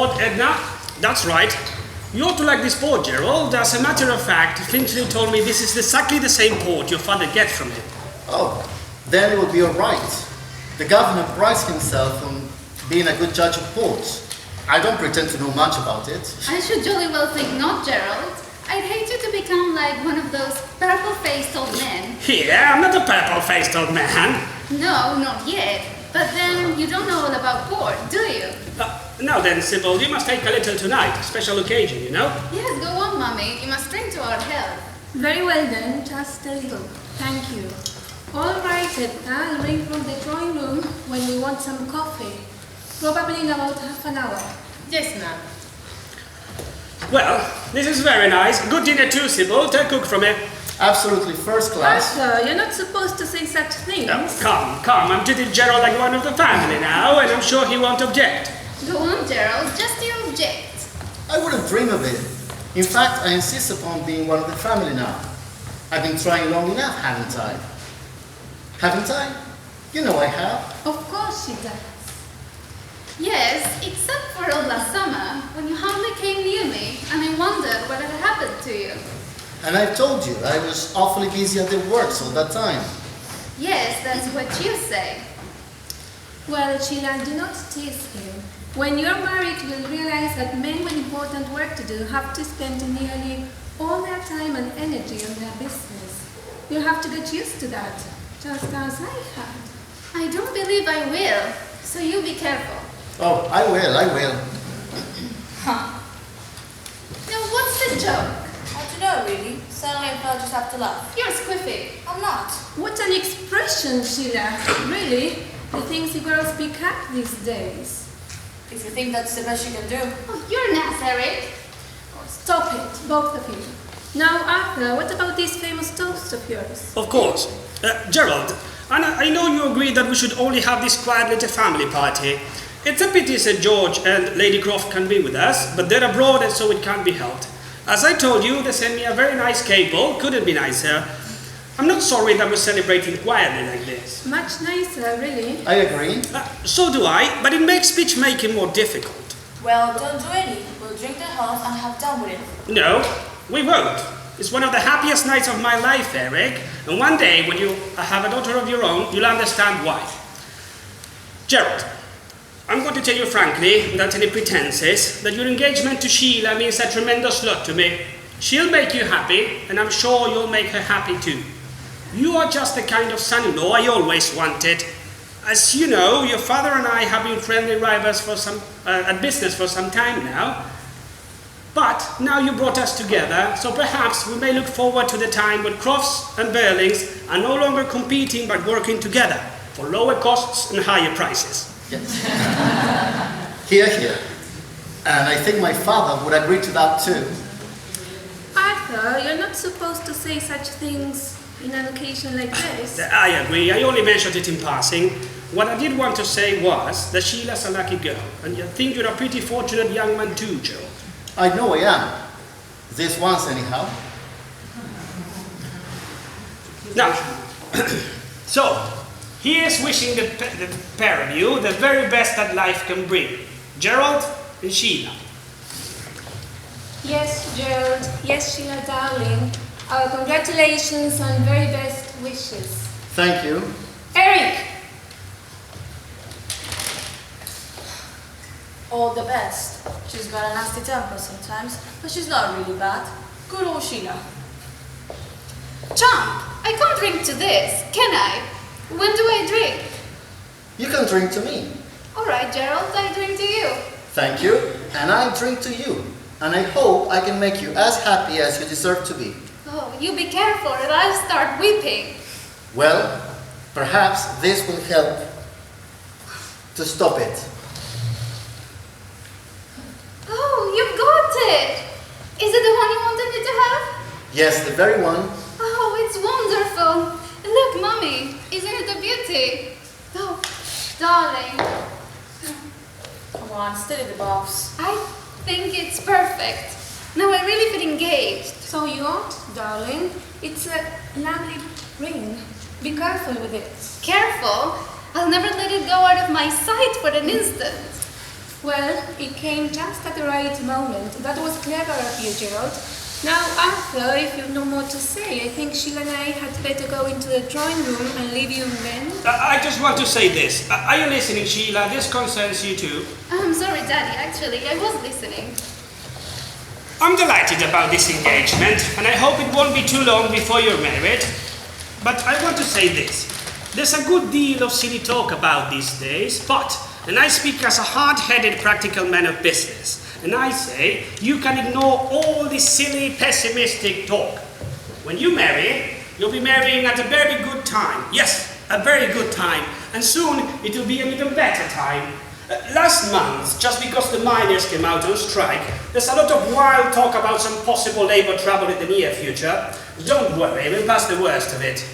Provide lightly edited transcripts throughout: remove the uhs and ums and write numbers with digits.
board, Edna? That's right. You ought to like this board, Gerald. As a matter of fact, Priestley told me this is exactly the same board your father gets from him. Oh, then it will be all right. The governor prides himself on being a good judge of ports. I don't pretend to know much about it. I should jolly well think not, Gerald. I'd hate you to become like one of those purple-faced old men. Yeah, I'm not a purple-faced old man. No, not yet. But then you don't know all about port, do you? Now then, Sybil, you must take a little tonight. A special occasion, you know? Yes, go on, Mummy. You must drink to our health. Very well then, just a little. Thank you. All right, Edna, I'll ring from the drawing room when we want some coffee. Probably in about half an hour. Yes, ma'am. Well, this is very nice. Good dinner too, Sybil. Take cook from it. Absolutely first class. Arthur, you're not supposed to say such things. Come. I'm treating Gerald like one of the family now, and I'm sure he won't object. Go on, Gerald. Just you object. I wouldn't dream of it. In fact, I insist upon being one of the family now. I've been trying long enough, haven't I? Haven't I? You know I have. Of course she does. Yes, except for all last summer, when you hardly came near me, and I wondered what had happened to you. And I've told you, I was awfully busy at the works all that time. Yes, that's what you say. Well, Sheila, do not tease him. When you're married, you'll realize that men with important work to do have to spend nearly all their time and energy on their business. You'll have to get used to that, just as I had. I don't believe I will, so you be careful. Oh, I will. Huh. Now, what's the joke? I don't know, really. Suddenly I felt just have to laugh. You're squiffy. I'm not. What an expression, Sheila. Really, the things you girls pick up these days. If you think that's the best you can do. Oh, you're nice, Eric. Oh, stop it, both of you. Now, Arthur, what about this famous toast of yours? Of course. Gerald, I know you agree that we should only have this quiet little family party. It's a pity Sir George and Lady Croft can't be with us, but they're abroad and so it can't be helped. As I told you, they sent me a very nice cable. Couldn't be nicer. I'm not sorry that we're celebrating quietly like this. Much nicer, really. I agree. So do I, but it makes speech-making more difficult. Well, don't do any. We'll drink the health and have done with it. No, we won't. It's one of the happiest nights of my life, Eric. And one day, when you have a daughter of your own, you'll understand why. Gerald, I'm going to tell you frankly, without any pretenses, that your engagement to Sheila means a tremendous lot to me. She'll make you happy, and I'm sure you'll make her happy too. You are just the kind of son-in-law I always wanted. As you know, your father and I have been friendly rivals at business for some time now. But now you brought us together, so perhaps we may look forward to the time when Crofts and Birlings are no longer competing but working together for lower costs and higher prices. Yes. Here. And I think my father would agree to that too. Arthur, you're not supposed to say such things in an occasion like this. I agree. I only mentioned it in passing. What I did want to say was that Sheila's a lucky girl, and I think you're a pretty fortunate young man too, Joe. I know I am. This once anyhow. Now, so, here's wishing the pair of you the very best that life can bring. Gerald and Sheila. Yes, Gerald. Yes, Sheila, darling. Our congratulations and very best wishes. Thank you. Eric! All the best. She's got a nasty temper sometimes, but she's not really bad. Good old Sheila. Chump, I can't drink to this, can I? When do I drink? You can drink to me. All right, Gerald, I drink to you. Thank you. And I drink to you. And I hope I can make you as happy as you deserve to be. Oh, you be careful or I'll start weeping. Well, perhaps this will help to stop it. Oh, you've got it! Is it the one you wanted me to have? Yes, the very one. Oh, it's wonderful. Look, Mummy, isn't it a beauty? Oh, darling. Come on, steady the buffs. I think it's perfect. Now I really feel engaged. So you ought, darling. It's a lovely ring. Be careful with it. Careful? I'll never let it go out of my sight for an instant. Well, it came just at the right moment. That was clever of you, Gerald. Now, Arthur, if you've no more to say, I think Sheila and I had better go into the drawing room and leave you men. I just want to say this. Are you listening, Sheila? This concerns you too. I'm sorry, Daddy, actually, I was listening. I'm delighted about this engagement, and I hope it won't be too long before you're married. But I want to say this. There's a good deal of silly talk about these days, and I speak as a hard-headed practical man of business. And I say, you can ignore all this silly, pessimistic talk. When you marry, you'll be marrying at a very good time. Yes, a very good time. And soon, it will be an even better time. Last month, just because the miners came out on strike, there's a lot of wild talk about some possible labor trouble in the near future. Don't worry, we'll pass the worst of it.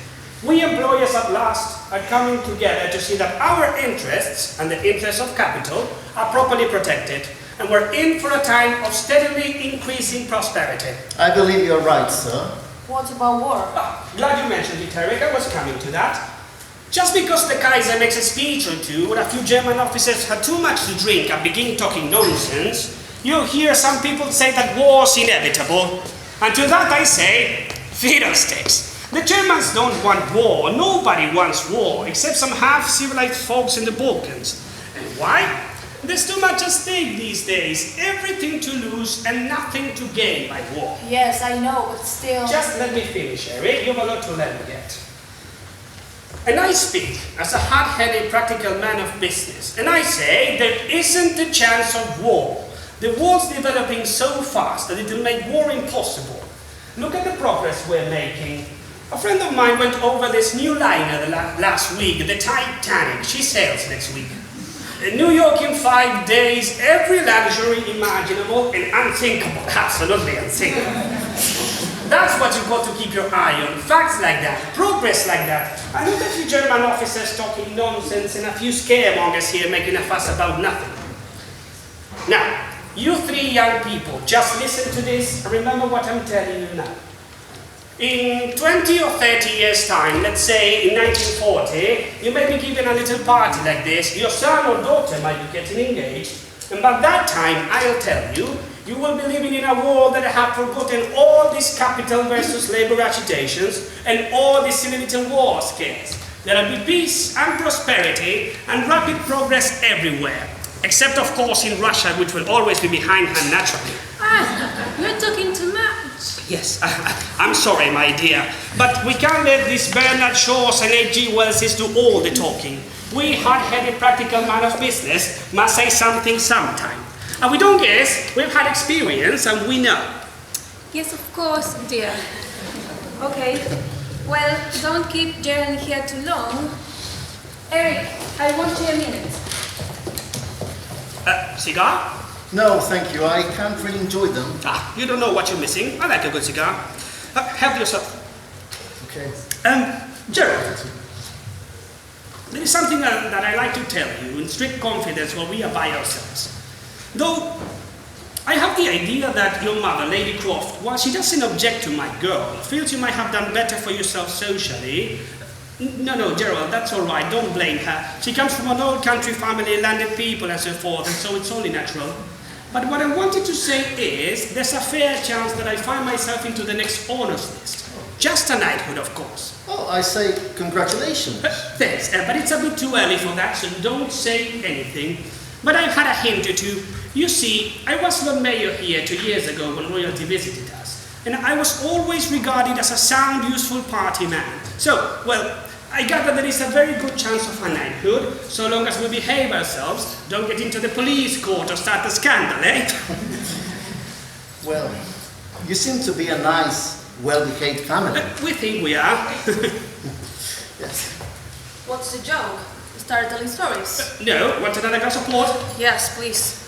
We employers at last are coming together to see that our interests and the interests of capital are properly protected. And we're in for a time of steadily increasing prosperity. I believe you're right, sir. What about war? Glad you mentioned it, Eric. I was coming to that. Just because the Kaiser makes a speech or two, or a few German officers had too much to drink and begin talking nonsense, you'll hear some people say that war's inevitable. And to that I say, fiddlesticks. The Germans don't want war. Nobody wants war, except some half-civilized folks in the Balkans. And why? There's too much at stake these days. Everything to lose and nothing to gain by war. Yes, I know, but still... Just let me finish, Eric. You've a lot to learn yet. And I speak as a hard-headed practical man of business. And I say there isn't a chance of war. The world's developing so fast that it will make war impossible. Look at the progress we're making. A friend of mine went over this new liner last week, the Titanic. She sails next week. New York in 5 days, every luxury imaginable and unthinkable, absolutely unthinkable. That's what you've got to keep your eye on, facts like that, progress like that. I know a few German officers talking nonsense and a few scaremongers here making a fuss about nothing. Now, you three young people, just listen to this and remember what I'm telling you now. In 20 or 30 years' time, let's say in 1940, you may be given a little party like this, your son or daughter might be getting engaged, and by that time, I'll tell you, you will be living in a world that have forgotten all these capital versus labor agitations and all these silly little war scares. There will be peace and prosperity and rapid progress everywhere, except of course in Russia, which will always be behindhand naturally. You're talking too much. Yes, I'm sorry, my dear, but we can't let these Bernard Shaws and H.G. Wellses do all the talking. We hard-headed practical man of business must say something sometime. And we don't guess, we've had experience and we know. Yes, of course, dear. Okay, well, don't keep Gerald here too long. Eric, I want you a minute. Cigar? No, thank you. I can't really enjoy them. You don't know what you're missing. I like a good cigar. Help yourself. Okay. Gerald, there is something that I like to tell you in strict confidence while we are by ourselves. Though, I have the idea that your mother, Lady Croft, while she doesn't object to my girl, feels you might have done better for yourself socially. No, Gerald, that's all right. Don't blame her. She comes from an old country family, landed people and so forth, and so it's only natural. But what I wanted to say is, there's a fair chance that I find myself into the next honours list. Just a knighthood, of course. Oh, I say congratulations. Thanks, but it's a bit too early for that, so don't say anything. But I've had a hint or two. You see, I was Lord Mayor here 2 years ago when royalty visited us, and I was always regarded as a sound, useful party man. So, well, I gather there is a very good chance of a knighthood, so long as we behave ourselves, don't get into the police court or start a scandal, eh? Well, you seem to be a nice, well-behaved family. We think we are. Yes. What's the joke? You started telling stories? No, want another glass of port? Yes, please.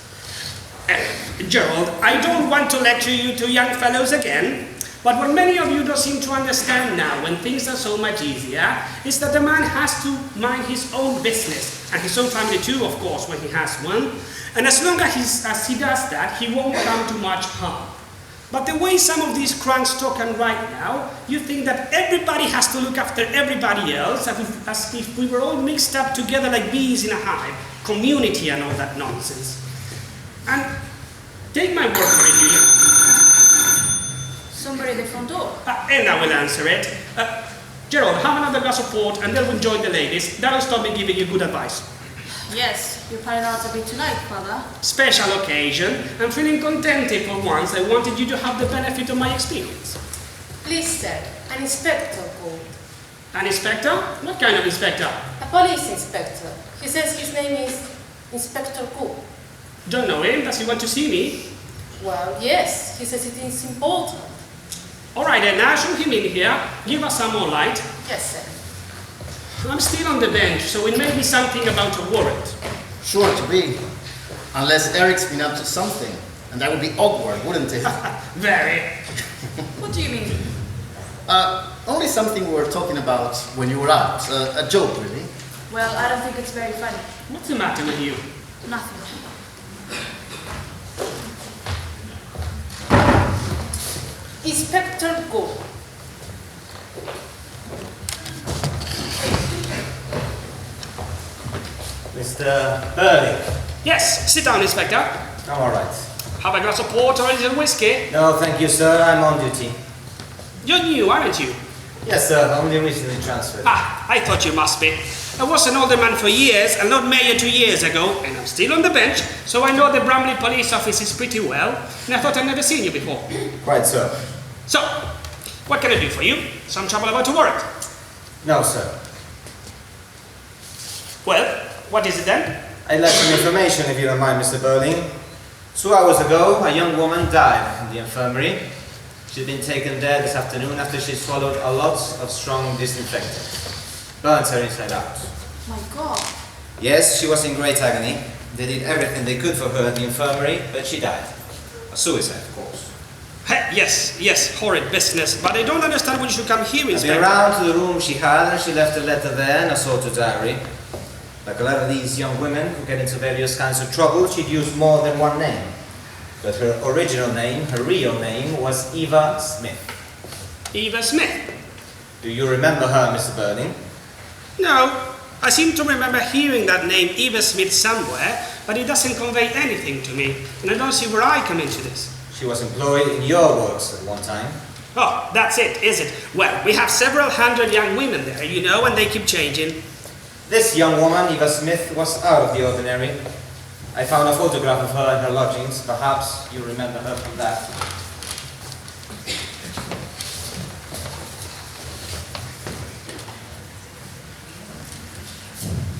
Gerald, I don't want to lecture you two young fellows again, but what many of you don't seem to understand now, when things are so much easier, is that a man has to mind his own business, and his own family too, of course, when he has one. And as long as he does that, he won't come to much harm. But the way some of these cranks talk and write now, you think that everybody has to look after everybody else, as if we were all mixed up together like bees in a hive, community and all that nonsense. And take my word for it, Julia. Somebody at the front door. Edna will answer it. Gerald, have another glass of port and then we'll join the ladies. That'll stop me giving you good advice. Yes, you're planning out a bit tonight, Father. Special occasion. I'm feeling contented for once. I wanted you to have the benefit of my experience. Please, sir, an inspector called. An inspector? What kind of inspector? A police inspector. He says his name is Inspector Goole. Don't know him. Does he want to see me? Well, yes, he says it is important. All right, then, now show him in here. Give us some more light. Yes, sir. I'm still on the bench, so it may be something about a warrant. Sure to be. Unless Eric's been up to something. And that would be awkward, wouldn't it? Very. What do you mean? Only something we were talking about when you were out. A joke, really. Well, I don't think it's very funny. What's the matter with you? Nothing. Inspector Goole. Mr. Birling. Yes, sit down, Inspector. I'm all right. Have a glass of port or a little whiskey? No, thank you, sir. I'm on duty. You're new, aren't you? Yes, sir. Only recently transferred. I thought you must be. I was an alderman for years and not mayor 2 years ago, and I'm still on the bench, so I know the Bramley police offices pretty well, and I thought I'd never seen you before. Quite so. So, what can I do for you? Some trouble about a warrant? No, sir. Well, what is it then? I'd like some information, if you don't mind, Mr. Birling. 2 hours ago, a young woman died in the infirmary. She'd been taken there this afternoon after she swallowed a lot of strong disinfectant. Burnt her inside out. My God. Yes, she was in great agony. They did everything they could for her at the infirmary, but she died. A suicide, of course. Yes, horrid business, but I don't understand why you should come here, I've Inspector. been around to the room she had, and she left a letter there and a sort of diary. Like a lot of these young women who get into various kinds of trouble, she'd use more than one name. But her original name, her real name, was Eva Smith. Eva Smith? Do you remember her, Mr. Birling? No, I seem to remember hearing that name Eva Smith somewhere, but it doesn't convey anything to me, and I don't see where I come into this. She was employed in your works at one time. Oh, that's it, is it? Well, we have several hundred young women there, you know, and they keep changing. This young woman, Eva Smith, was out of the ordinary. I found a photograph of her in her lodgings. Perhaps you remember her from that.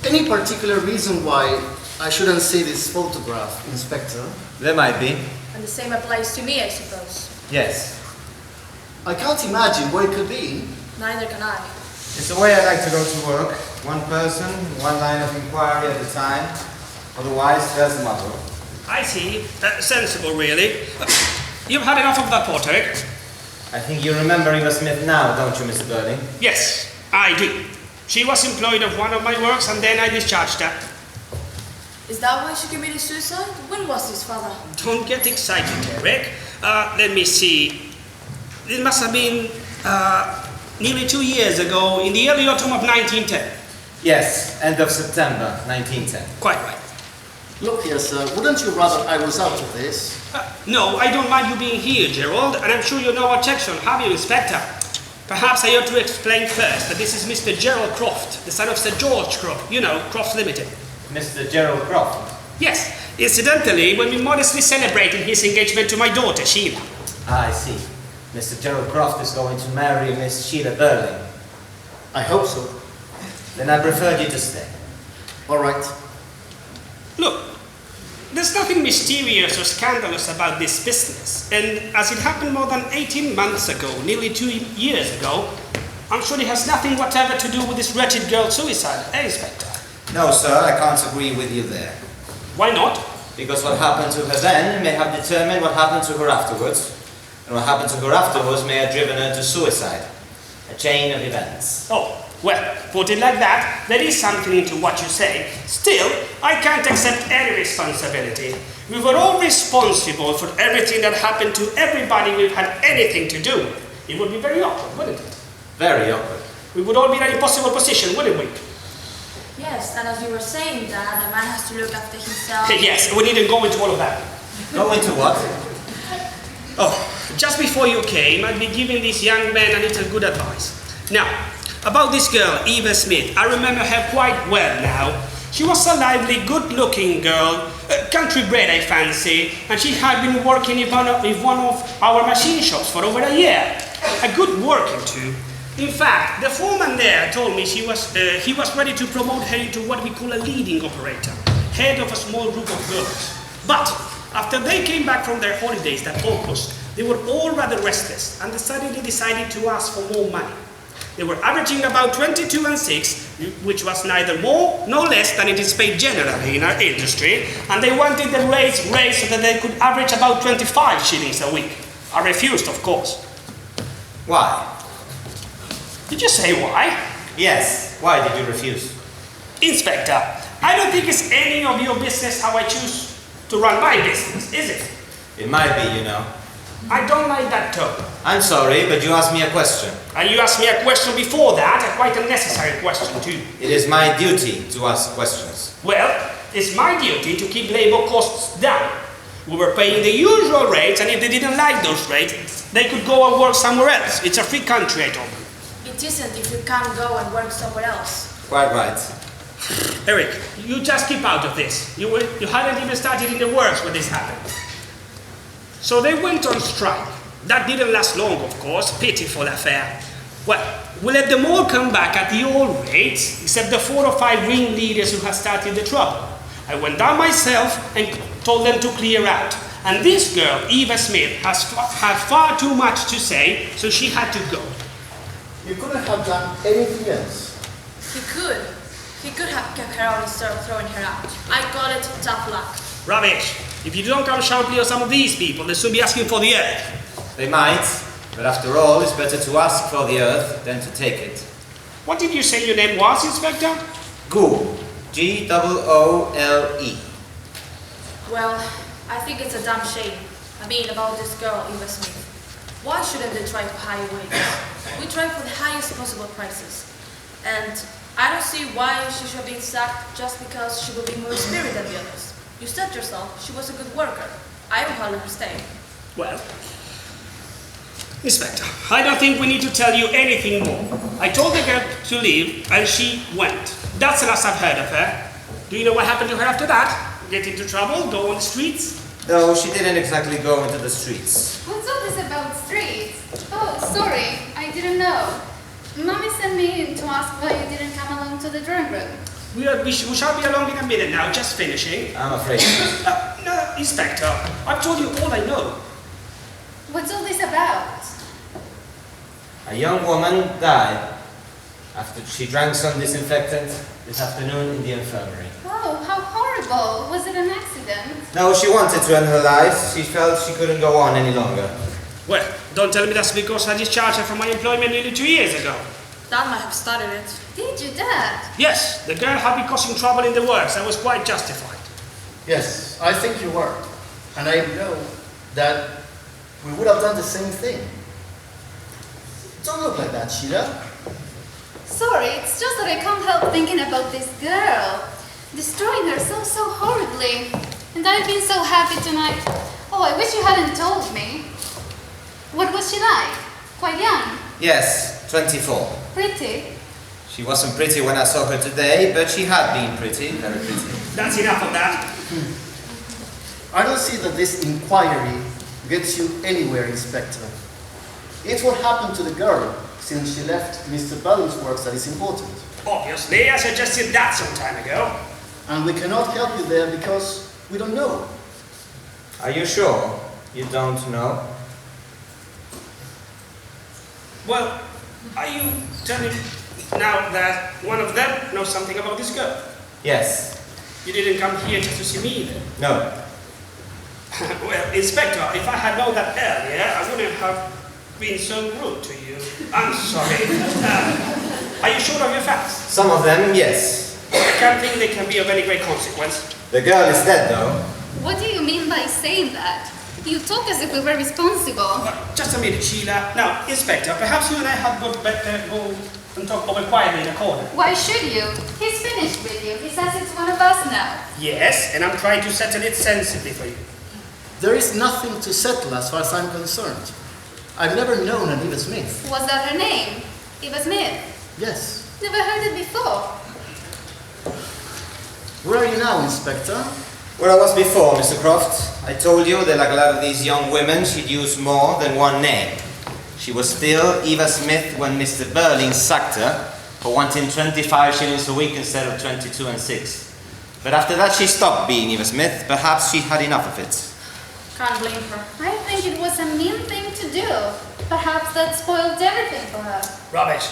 Any particular reason why I shouldn't see this photograph, Inspector? There might be. And the same applies to me, I suppose. Yes. I can't imagine what it could be. Neither can I. It's the way I like to go to work. One person, one line of inquiry at a time. Otherwise, there's a muddle. I see. Sensible, really. You've had enough of that porter. I think you remember Eva Smith now, don't you, Mr. Birling? Yes, I do. She was employed of one of my works, and then I discharged her. Is that why she committed suicide? When was this, Father? Don't get excited, Eric. Let me see. It must have been nearly 2 years ago, in the early autumn of 1910. Yes, end of September, 1910. Quite right. Look here, sir, wouldn't you rather I was out of this? No, I don't mind you being here, Gerald, and I'm sure you know our section, have you, Inspector? Perhaps I ought to explain first that this is Mr. Gerald Croft, the son of Sir George Croft, you know, Croft Limited. Mr. Gerald Croft? Yes, incidentally, when we modestly celebrated his engagement to my daughter, Sheila. Ah, I see. Mr. Gerald Croft is going to marry Miss Sheila Birling. I hope so. Then I prefer you to stay. All right. Look, there's nothing mysterious or scandalous about this business, and as it happened more than 18 months ago, nearly 2 years ago, I'm sure it has nothing whatever to do with this wretched girl's suicide, eh, Inspector? No, sir, I can't agree with you there. Why not? Because what happened to her then may have determined what happened to her afterwards, and what happened to her afterwards may have driven her to suicide. A chain of events. Oh, well, put it like that, there is something into what you say. Still, I can't accept any responsibility. We were all responsible for everything that happened to everybody we've had anything to do with. It would be very awkward, wouldn't it? Very awkward. We would all be in an impossible position, wouldn't we? Yes, and as you were saying, Dad, a man has to look after himself. Yes, we needn't go into all of that. Go into what? Oh, just before you came, I'd be giving this young man a little good advice. Now, about this girl, Eva Smith, I remember her quite well now. She was a lively, good-looking girl, country-bred, I fancy, and she had been working in one of our machine shops for over a year. A good working too. In fact, the foreman there told me he was ready to promote her into what we call a leading operator, head of a small group of girls. But after they came back from their holidays that August, they were all rather restless and suddenly decided to ask for more money. They were averaging about 22 and 6, which was neither more nor less than it is paid generally in our industry, and they wanted the rates raised so that they could average about 25 shillings a week. I refused, of course. Why? Did you say why? Yes, why did you refuse? Inspector, I don't think it's any of your business how I choose to run my business, is it? It might be, you know. I don't like that tone. I'm sorry, but you asked me a question. And you asked me a question before that, a quite unnecessary question too. It is my duty to ask questions. Well, it's my duty to keep labor costs down. We were paying the usual rates, and if they didn't like those rates, they could go and work somewhere else. It's a free country, I told them. It isn't if you can't go and work somewhere else. Quite right. Eric, you just keep out of this. You hadn't even started in the works when this happened. So they went on strike. That didn't last long, of course. Pitiful affair. Well, we let them all come back at the old rates, except the 4 or 5 ringleaders who had started the trouble. I went down myself and told them to clear out. And this girl, Eva Smith, had far too much to say, so she had to go. You couldn't have done anything else. He could. He could have kept her on instead of throwing her out. I call it tough luck. Rubbish. If you don't come sharply on some of these people, they'll soon be asking for the earth. They might, but after all, it's better to ask for the earth than to take it. What did you say your name was, Inspector? Goole. Goole. Well, I think it's a damn shame. I mean, about this girl, Eva Smith. Why shouldn't they try for higher wages? We try for the highest possible prices. And I don't see why she should be sacked just because she will be more spirited than the others. You said yourself she was a good worker. I will let her stay. Well, Inspector, I don't think we need to tell you anything more. I told the girl to leave, and she went. That's the last I've heard of her. Do you know what happened to her after that? Get into trouble? Go on the streets? No, she didn't exactly go into the streets. What's all this about streets? Oh, sorry, I didn't know. Mommy sent me in to ask why you didn't come along to the drawing room. We shall be along in a minute now, just finishing. I'm afraid. No, Inspector, I've told you all I know. What's all this about? A young woman died after she drank some disinfectant this afternoon in the infirmary. Oh, how horrible. Was it an accident? No, she wanted to end her life. She felt she couldn't go on any longer. Well, don't tell me that's because I discharged her from my employment nearly 2 years ago. Dad might have started it. Did you, Dad? Yes, the girl had been causing trouble in the works. I was quite justified. Yes, I think you were. And I know that we would have done the same thing. Don't look like that, Sheila. Sorry, it's just that I can't help thinking about this girl. Destroying her so horribly. And I've been so happy tonight. Oh, I wish you hadn't told me. What was she like? Quite young? Yes, 24. Pretty? She wasn't pretty when I saw her today, but she had been pretty, very pretty. That's enough of that. I don't see that this inquiry gets you anywhere, Inspector. It's what happened to the girl since she left Mr. Belling's works that is important. Obviously, I suggested that some time ago. And we cannot help you there because we don't know. Are you sure you don't know? Well, are you telling now that one of them knows something about this girl? Yes. You didn't come here just to see me either. No. Well, Inspector, if I had known that earlier, I wouldn't have been so rude to you. I'm sorry. Are you sure of your facts? Some of them, yes. I can't think they can be of any great consequence. The girl is dead, though. What do you mean by saying that? You talk as if we were responsible. Just a minute, Sheila. Now, Inspector, perhaps you and I had better go and talk over quietly in a corner. Why should you? He's finished with you. He says it's one of us now. Yes, and I'm trying to settle it sensibly for you. There is nothing to settle as far as I'm concerned. I've never known an Eva Smith. Was that her name? Eva Smith? Yes. Never heard it before. Where are you now, Inspector? Where I was before, Mr. Croft. I told you that like a lot of these young women, she'd use more than one name. She was still Eva Smith when Mr. Birling sacked her for wanting 25 shillings a week instead of 22 and 6. But after that she stopped being Eva Smith. Perhaps she had enough of it. Can't blame her. I think it was a mean thing to do. Perhaps that spoiled everything for her. Rubbish.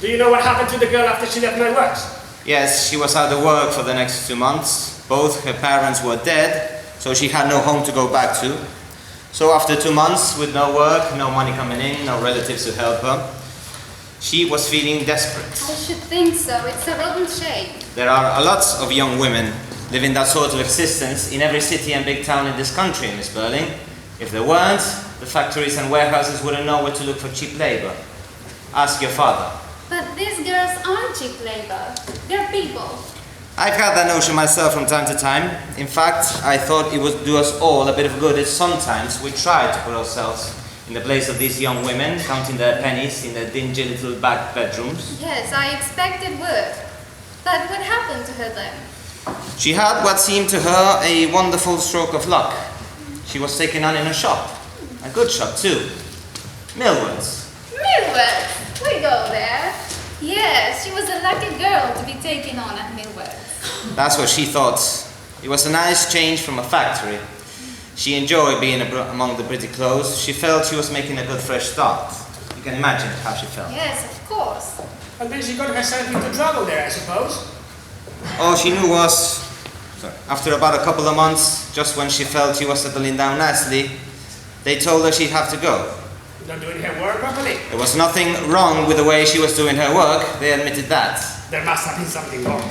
Do you know what happened to the girl after she left my works? Yes, she was out of work for the next 2 months. Both her parents were dead, so she had no home to go back to. So after 2 months, with no work, no money coming in, no relatives to help her, she was feeling desperate. I should think so. It's a rotten shame. There are a lot of young women living that sort of existence in every city and big town in this country, Miss Birling. If there weren't, the factories and warehouses wouldn't know where to look for cheap labor. Ask your father. But these girls aren't cheap labor. They're people. I've had that notion myself from time to time. In fact, I thought it would do us all a bit of good if sometimes we tried to put ourselves in the place of these young women, counting their pennies in their dingy little back bedrooms. Yes, I expect it would. But what happened to her then? She had what seemed to her a wonderful stroke of luck. She was taken on in a shop. A good shop, too. Millward's. Millward! We go there. Yes, she was a lucky girl to be taken on at Millward. That's what she thought. It was a nice change from a factory. She enjoyed being among the pretty clothes. She felt she was making a good fresh start. You can imagine how she felt. Yes, of course. And then she got herself into trouble there, I suppose. All she knew was, after about a couple of months, just when she felt she was settling down nicely, they told her she'd have to go. Not doing her work properly. There was nothing wrong with the way she was doing her work. They admitted that. There must have been something wrong.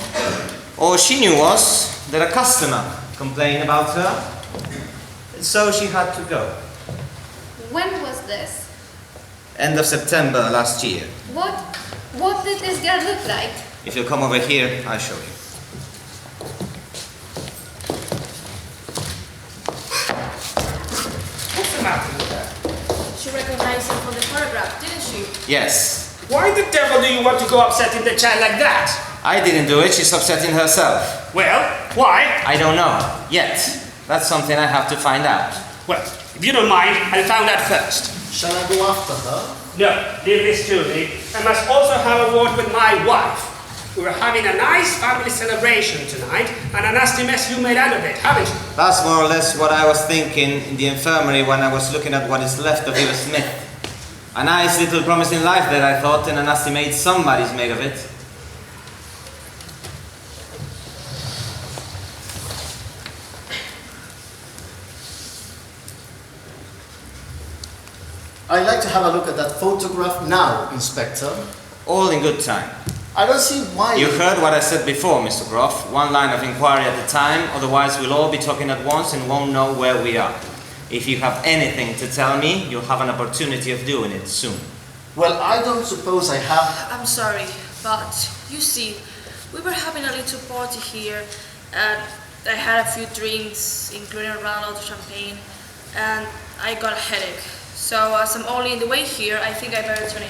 All she knew was that a customer complained about her, so she had to go. When was this? End of September last year. What did this girl look like? If you'll come over here, I'll show you. What's the matter with her? She recognized him from the photograph, didn't she? Yes. Why the devil do you want to go upsetting the child like that? I didn't do it. She's upsetting herself. Well, why? I don't know. Yet. That's something I have to find out. Well, if you don't mind, I'll find out first. Shall I go after her? No, leave this to me. I must also have a word with my wife. We were having a nice family celebration tonight, and a nasty mess you made out of it, haven't you? That's more or less what I was thinking in the infirmary when I was looking at what is left of Eva Smith. A nice little promising life that I thought, and a nasty maid somebody's made of it. I'd like to have a look at that photograph now, Inspector. All in good time. I don't see why... You heard what I said before, Mr. Croft. One line of inquiry at a time, otherwise we'll all be talking at once and won't know where we are. If you have anything to tell me, you'll have an opportunity of doing it soon. Well, I don't suppose I have... I'm sorry, but you see, we were having a little party here, and I had a few drinks, including a round of champagne, and I got a headache. So as I'm only in the way here, I think I better turn in.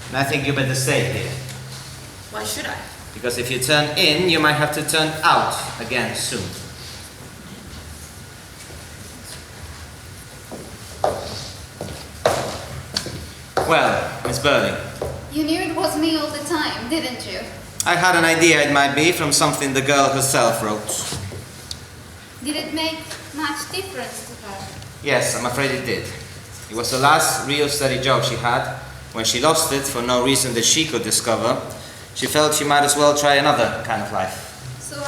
And I think you better stay here. Why should I? Because if you turn in, you might have to turn out again soon. Well, Miss Birling. You knew it was me all the time, didn't you? I had an idea it might be from something the girl herself wrote. Did it make much difference to her? Yes, I'm afraid it did. It was the last real steady job she had. When she lost it, for no reason that she could discover, she felt she might as well try another kind of life. So,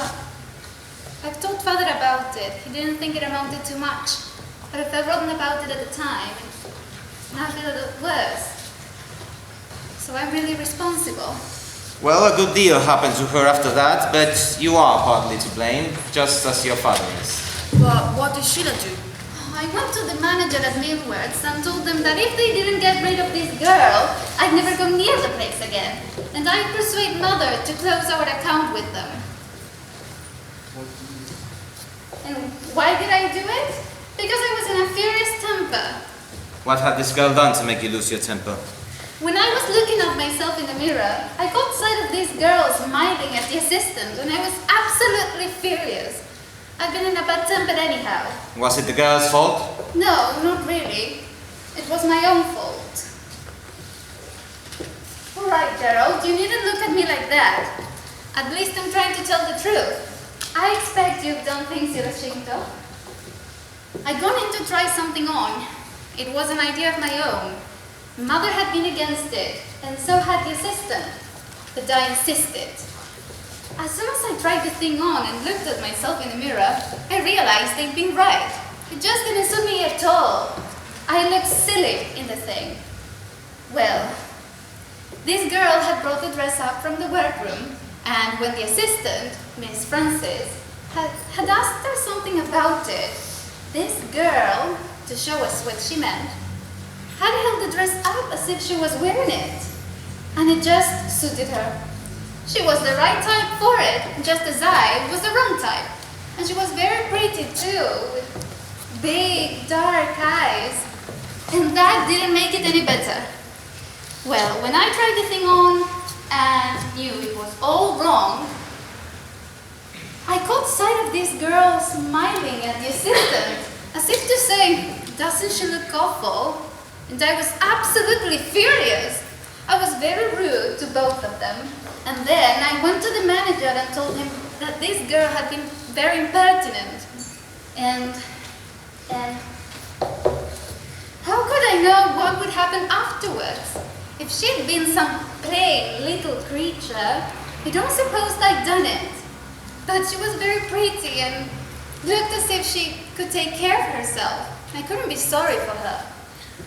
I've told Father about it. He didn't think it amounted to much. But if I've written about it at the time, now I feel a little worse. So I'm really responsible. Well, a good deal happened to her after that, but you are partly to blame, just as your father is. But what did Sheila do? Oh, I went to the manager at Millwards and told them that if they didn't get rid of this girl, I'd never go near the place again. And I'd persuade Mother to close our account with them. And why did I do it? Because I was in a furious temper. What had this girl done to make you lose your temper? When I was looking at myself in the mirror, I caught sight of this girl smiling at the assistant, and I was absolutely furious. I've been in a bad temper anyhow. Was it the girl's fault? No, not really. It was my own fault. All right, Gerald, you needn't look at me like that. At least I'm trying to tell the truth. I expect you've done things you're ashamed of. I'd gone in to try something on. It was an idea of my own. Mother had been against it, and so had the assistant. But I insisted. As soon as I tried the thing on and looked at myself in the mirror, I realized they'd been right. It just didn't suit me at all. I looked silly in the thing. Well, this girl had brought the dress up from the workroom, and when the assistant, Miss Francis, had asked her something about it, this girl, to show us what she meant, had held the dress up as if she was wearing it. And it just suited her. She was the right type for it, just as I was the wrong type. And she was very pretty too, with big, dark eyes. And that didn't make it any better. Well, when I tried the thing on and knew it was all wrong, I caught sight of this girl smiling at the assistant, as if to say, doesn't she look awful? And I was absolutely furious. I was very rude to both of them. And then I went to the manager and told him that this girl had been very impertinent. And how could I know what would happen afterwards? If she'd been some plain little creature, I don't suppose I'd done it. But she was very pretty and looked as if she could take care of herself. I couldn't be sorry for her.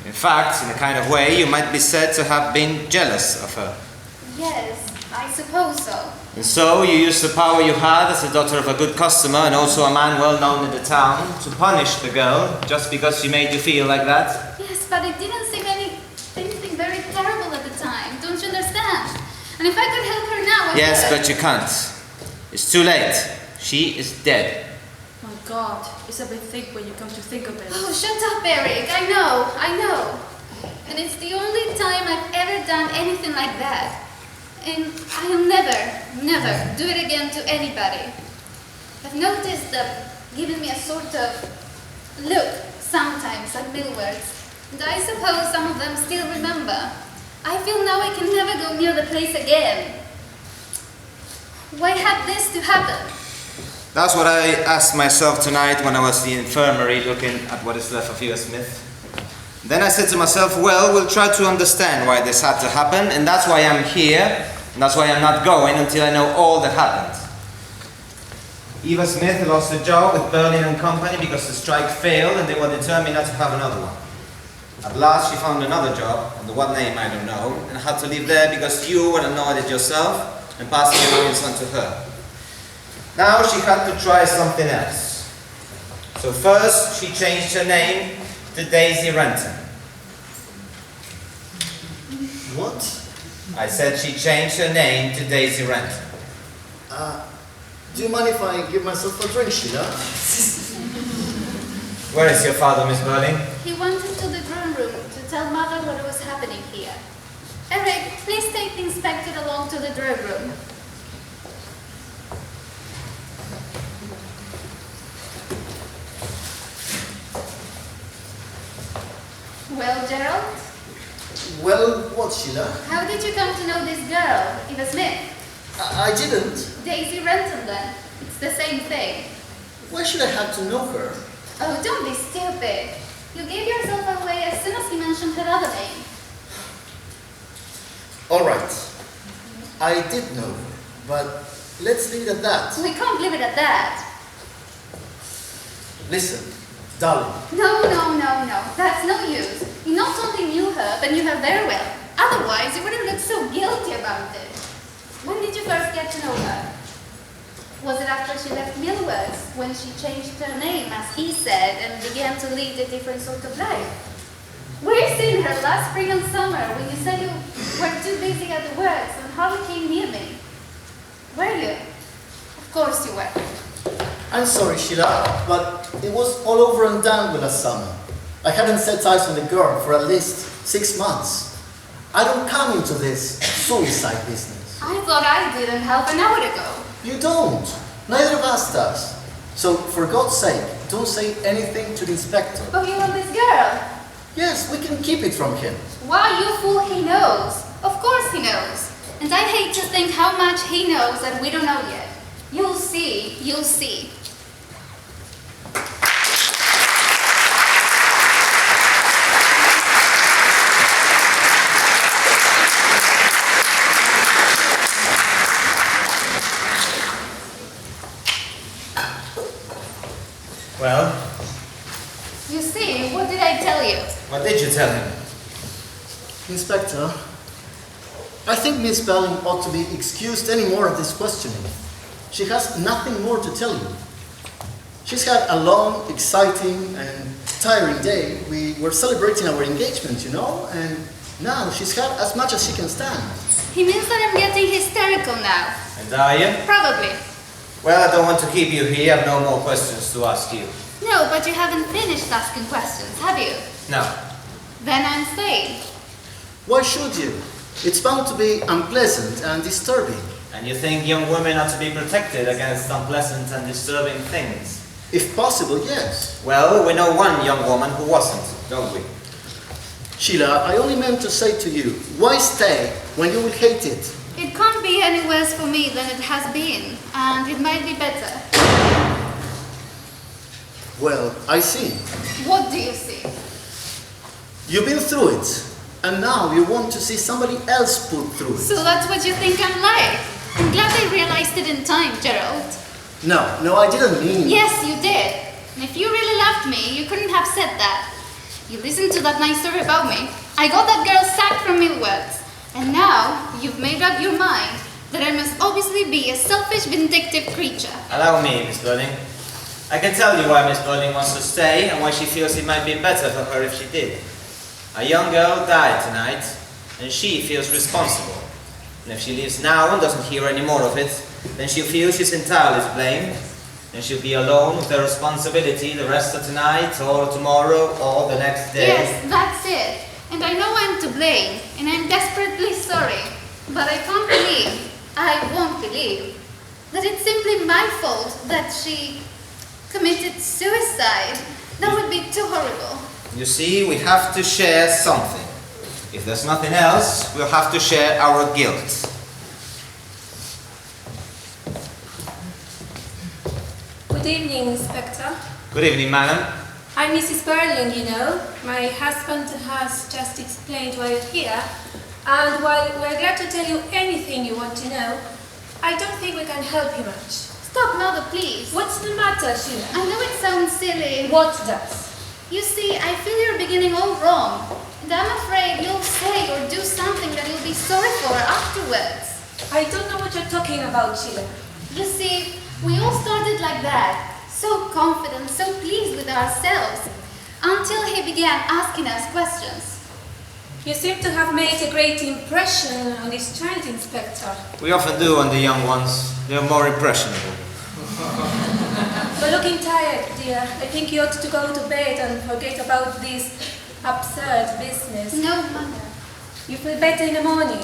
In fact, in a kind of way, you might be said to have been jealous of her. Yes, I suppose so. And so you used the power you had as the daughter of a good customer and also a man well known in the town to punish the girl just because she made you feel like that? Yes, but it didn't seem anything very terrible at the time. Don't you understand? And if I could help her now, I Yes, would. but you can't. It's too late. She is dead. My God, it's a big thing when you come to think of it. Oh, shut up, Eric. I know. And it's the only time I've ever done anything like that. And I'll never do it again to anybody. I've noticed them giving me a sort of look sometimes at Millwards. And I suppose some of them still remember. I feel now I can never go near the place again. Why had this to happen? That's what I asked myself tonight when I was in the infirmary looking at what is left of U.S. Smith. Then I said to myself, well, we'll try to understand why this had to happen, and that's why I'm here, and that's why I'm not going until I know all that happened. Eva Smith lost her job with Birling and Company because the strike failed and they were determined not to have another one. At last she found another job, under what name I don't know, and had to leave there because you were annoyed at yourself and passed the annoyance on to her. Now she had to try something else. So first she changed her name to Daisy Renton. What? I said she changed her name to Daisy Renton. Do you mind if I give myself a drink, Sheila? Where is your father, Miss Birling? He went into the drawing room to tell Mother what was happening here. Eric, please take the inspector along to the drawing room. Well, Gerald? Well, what, Sheila? How did you come to know this girl, Eva Smith? I didn't. Daisy Renton, then. It's the same thing. Why should I have to know her? Oh, don't be stupid. You gave yourself away as soon as he mentioned her other name. All right. I did know her, but let's leave it at that. We can't leave it at that. Listen, darling. No. That's no use. You not only knew her, but knew her very well. Otherwise, you wouldn't look so guilty about it. When did you first get to know her? Was it after she left Millward's, when she changed her name, as he said, and began to lead a different sort of life? We've seen her last spring and summer, when you said you were too busy at the works and hardly came near me. Were you? Of course you were. I'm sorry, Sheila, but it was all over and done with last summer. I hadn't set eyes on the girl for at least 6 months. I don't come into this suicide business. I thought I didn't half an hour ago. You don't. Neither of us does. So, for God's sake, don't say anything to the inspector. But you want this girl? Yes, we can keep it from him. Why, you fool, he knows. Of course he knows. And I hate to think how much he knows that we don't know yet. You'll see, you'll see. Well? You see, what did I tell you? What did you tell him? Inspector, I think Miss Belén ought to be excused any more of this questioning. She has nothing more to tell you. She's had a long, exciting, and tiring day. We were celebrating our engagement, you know, and now she's had as much as she can stand. He means that I'm getting hysterical now. And are you? Probably. Well, I don't want to keep you here. I have no more questions to ask you. No, but you haven't finished asking questions, have you? No. Then I'm staying. Why should you? It's bound to be unpleasant and disturbing. And you think young women are to be protected against unpleasant and disturbing things? If possible, yes. Well, we know one young woman who wasn't, don't we? Sheila, I only meant to say to you, why stay when you will hate it? It can't be any worse for me than it has been, and it might be better. Well, I see. What do you see? You've been through it, and now you want to see somebody else put through it. So that's what you think I'm like? I'm glad I realized it in time, Gerald. No, I didn't mean... Yes, you did. And if you really loved me, you couldn't have said that. You listened to that nice story about me. I got that girl sacked from Millward's. And now, you've made up your mind that I must obviously be a selfish, vindictive creature. Allow me, Miss Birling. I can tell you why Miss Birling wants to stay and why she feels it might be better for her if she did. A young girl died tonight, and she feels responsible. And if she leaves now and doesn't hear any more of it, then she'll feel she's entirely to blame, and she'll be alone with the responsibility the rest of tonight, or tomorrow, or the next day. Yes, that's it. And I know I'm to blame, and I'm desperately sorry. But I can't believe, I won't believe, that it's simply my fault that she committed suicide. That would be too horrible. You see, we have to share something. If there's nothing else, we'll have to share our guilt. Good evening, Inspector. Good evening, madam. I'm Mrs. Birling, you know. My husband has just explained why you're here. And while we're glad to tell you anything you want to know, I don't think we can help you much. Stop, Mother, please. What's the matter, Sheila? I know it sounds silly. What does? You see, I feel you're beginning all wrong. And I'm afraid you'll say or do something that you'll be sorry for afterwards. I don't know what you're talking about, Sheila. You see, we all started like that. So confident, so pleased with ourselves. Until he began asking us questions. You seem to have made a great impression on this child, Inspector. We often do on the young ones. They're more impressionable. You're looking tired, dear. I think you ought to go to bed and forget about this absurd business. No, Mother. You feel better in the morning.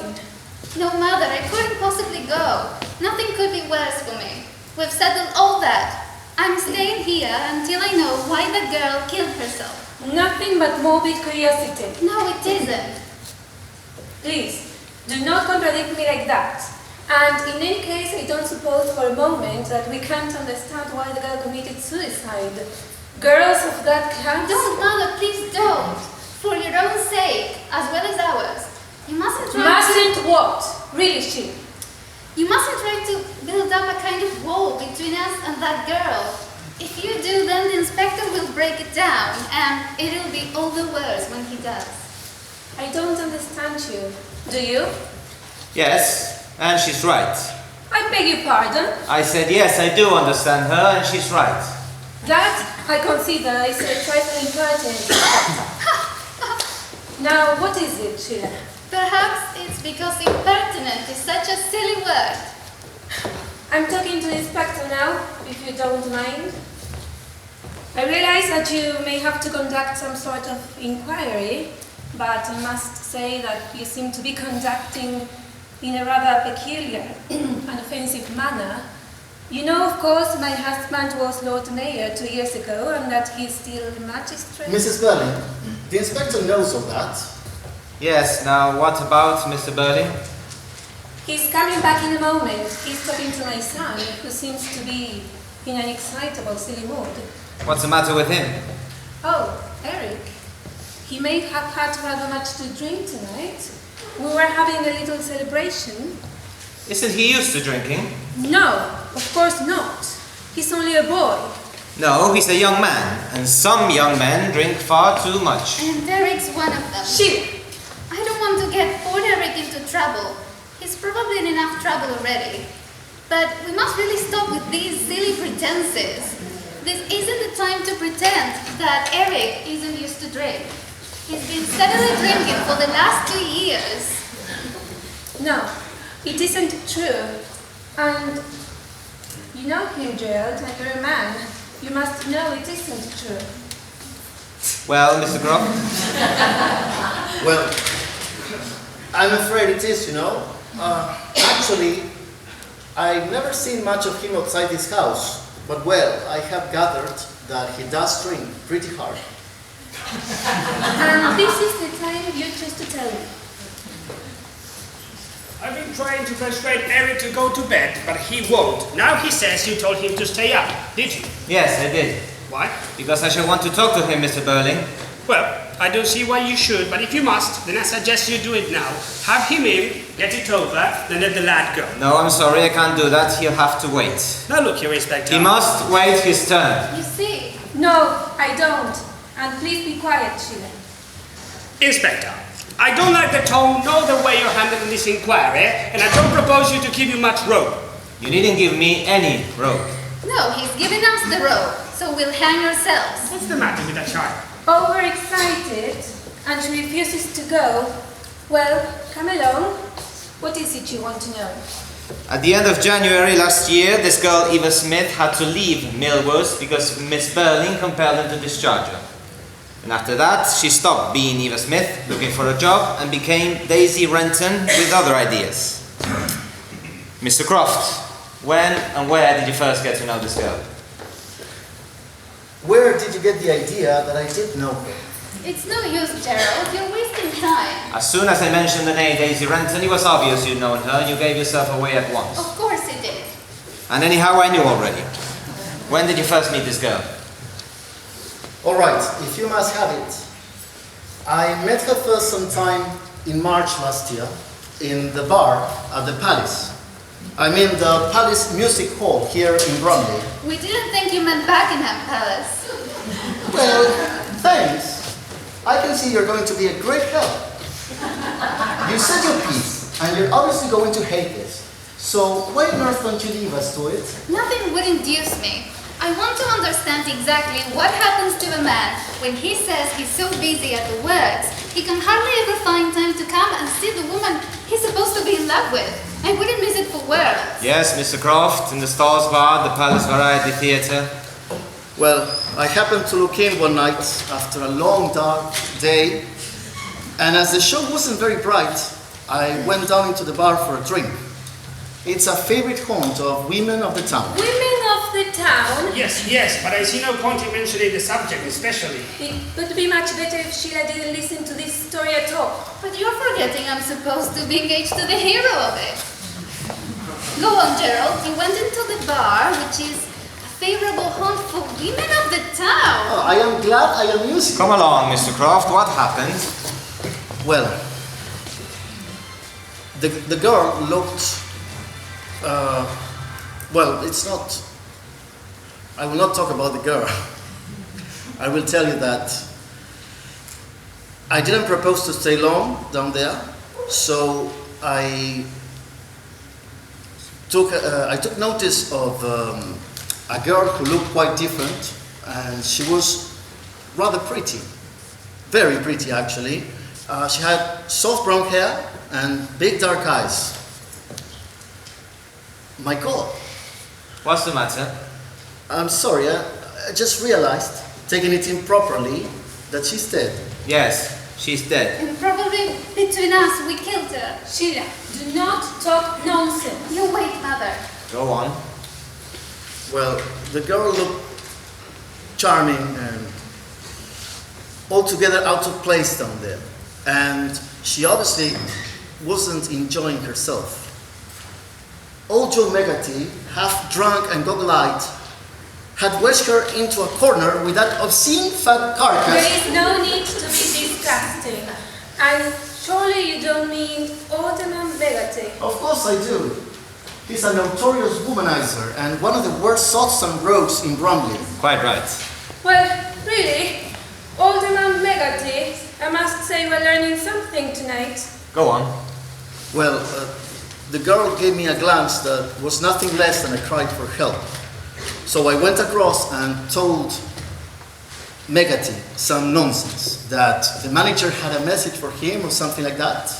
No, Mother, I couldn't possibly go. Nothing could be worse for me. We've settled all that. I'm staying here until I know why that girl killed herself. Nothing but morbid curiosity. No, it isn't. Please, do not contradict me like that. And in any case, I don't suppose for a moment that we can't understand why the girl committed suicide. Girls of that class... Don't, Mother, please don't. For your own sake, as well as ours. You mustn't try Mustn't what? Really, she? You mustn't try to build up a kind of wall between us and that girl. If you do, then the inspector will break it down, and it'll be all the worse when he does. I don't understand you. Do you? Yes, and she's right. I beg your pardon. I said yes, I do understand her, and she's right. That, I consider, is a trifling impertinence. Now, what is it, Sheila? Perhaps it's because impertinent is such a silly word. I'm talking to the inspector now, if you don't mind. I realize that you may have to conduct some sort of inquiry, but I must say that you seem to be conducting in a rather peculiar and offensive manner. You know, of course, my husband was Lord Mayor 2 years ago, and that he's still the magistrate. Mrs. Belén, the inspector knows all that. Yes, now what about Mr. Birling? He's coming back in a moment. He's talking to my son, who seems to be in an excitable, silly mood. What's the matter with him? Oh, Eric. He may have had rather much to drink tonight. We were having a little celebration. Isn't he used to drinking? No, of course not. He's only a boy. No, he's a young man, and some young men drink far too much. And Eric's one of them. Shit! I don't want to get poor Eric into trouble. He's probably in enough trouble already. But we must really stop with these silly pretenses. This isn't the time to pretend that Eric isn't used to drink. He's been steadily drinking for the last 2 years. No, it isn't true. And you know him, Gerald, and you're a man. You must know it isn't true. Well, Mr. Croft? Well, I'm afraid it is, you know. Actually, I've never seen much of him outside this house. But well, I have gathered that he does drink pretty hard. And this is the time you choose to tell me. I've been trying to persuade Eric to go to bed, but he won't. Now he says you told him to stay up, did you? Yes, I did. Why? Because I shall want to talk to him, Mr. Birling. Well, I don't see why you should, but if you must, then I suggest you do it now. Have him in, get it over, then let the lad go. No, I'm sorry, I can't do that. He'll have to wait. Now look here, Inspector. He must wait his turn. You see, No, I don't. And please be quiet, Sheila. Inspector, I don't like the tone nor the way you're handling this inquiry, and I don't propose you to give you much rope. You needn't give me any rope. no, he's giving us the rope, so we'll hang ourselves. What's the matter with that child? Overexcited, and she refuses to go. Well, come along. What is it you want to know? At the end of January last year, this girl Eva Smith had to leave Millwoods because Miss Birling compelled her to discharge her. And after that, she stopped being Eva Smith, looking for a job, and became Daisy Renton with other ideas. Mr. Croft, when and where did you first get to know this girl? Where did you get the idea that I did know her? It's no use, Gerald. You're wasting time. As soon as I mentioned the name Daisy Renton, it was obvious you'd known her, and you gave yourself away at once. Of course he did. And anyhow, I knew already. When did you first meet this girl? All right, if you must have it. I met her first sometime in March last year in the bar at the Palace. I mean the Palace Music Hall here in Bromley. We didn't think you meant Buckingham Palace. Well, thanks. I can see you're going to be a great help. You said your piece, and you're obviously going to hate this. So why on earth don't you leave us to it? Nothing would induce me. I want to understand exactly what happens to a man when he says he's so busy at the works, he can hardly ever find time to come and see the woman he's supposed to be in love with. I wouldn't miss it for worlds. Yes, Mr. Croft, in the Stars Bar, the Palace Variety Theatre. Well, I happened to look in one night after a long dark day, and as the show wasn't very bright, I went down into the bar for a drink. It's a favorite haunt of women of the town. Women of the town? Yes, but I see no point in mentioning the subject especially. It would be much better if Sheila didn't listen to this story at all. But you're forgetting I'm supposed to be engaged to the hero of it. Go on, Gerald. You went into the bar, which is a favorable haunt for women of the town. Oh, I am glad I am using Come along, Mr. Croft, what happened? Well, the girl looked... well, it's not... I will not talk about the girl. I will tell you that I didn't propose to stay long down there, so I took notice of a girl who looked quite different, and she was rather pretty, very pretty actually. She had soft brown hair and big dark eyes. My God. What's the matter? I'm sorry, I just realized, taking it improperly, that she's dead. Yes, she's dead. And probably between us we killed her. Sheila, do not talk nonsense. You wait, Mother. Go on. Well, the girl looked charming and altogether out of place down there. And she obviously wasn't enjoying herself. Old Joe Megati, half drunk and goggle-eyed, had wedged her into a corner with that obscene fat carcass. There is no need to be disgusting. And surely you don't mean Alderman Megati. Of course I do. He's a notorious womanizer and one of the worst sots and rogues in Bromley. Quite right. Well, really, Alderman Megati, I must say we're learning something tonight. Go on. Well, the girl gave me a glance that was nothing less than a cry for help. So I went across and told Megati some nonsense, that the manager had a message for him or something like that.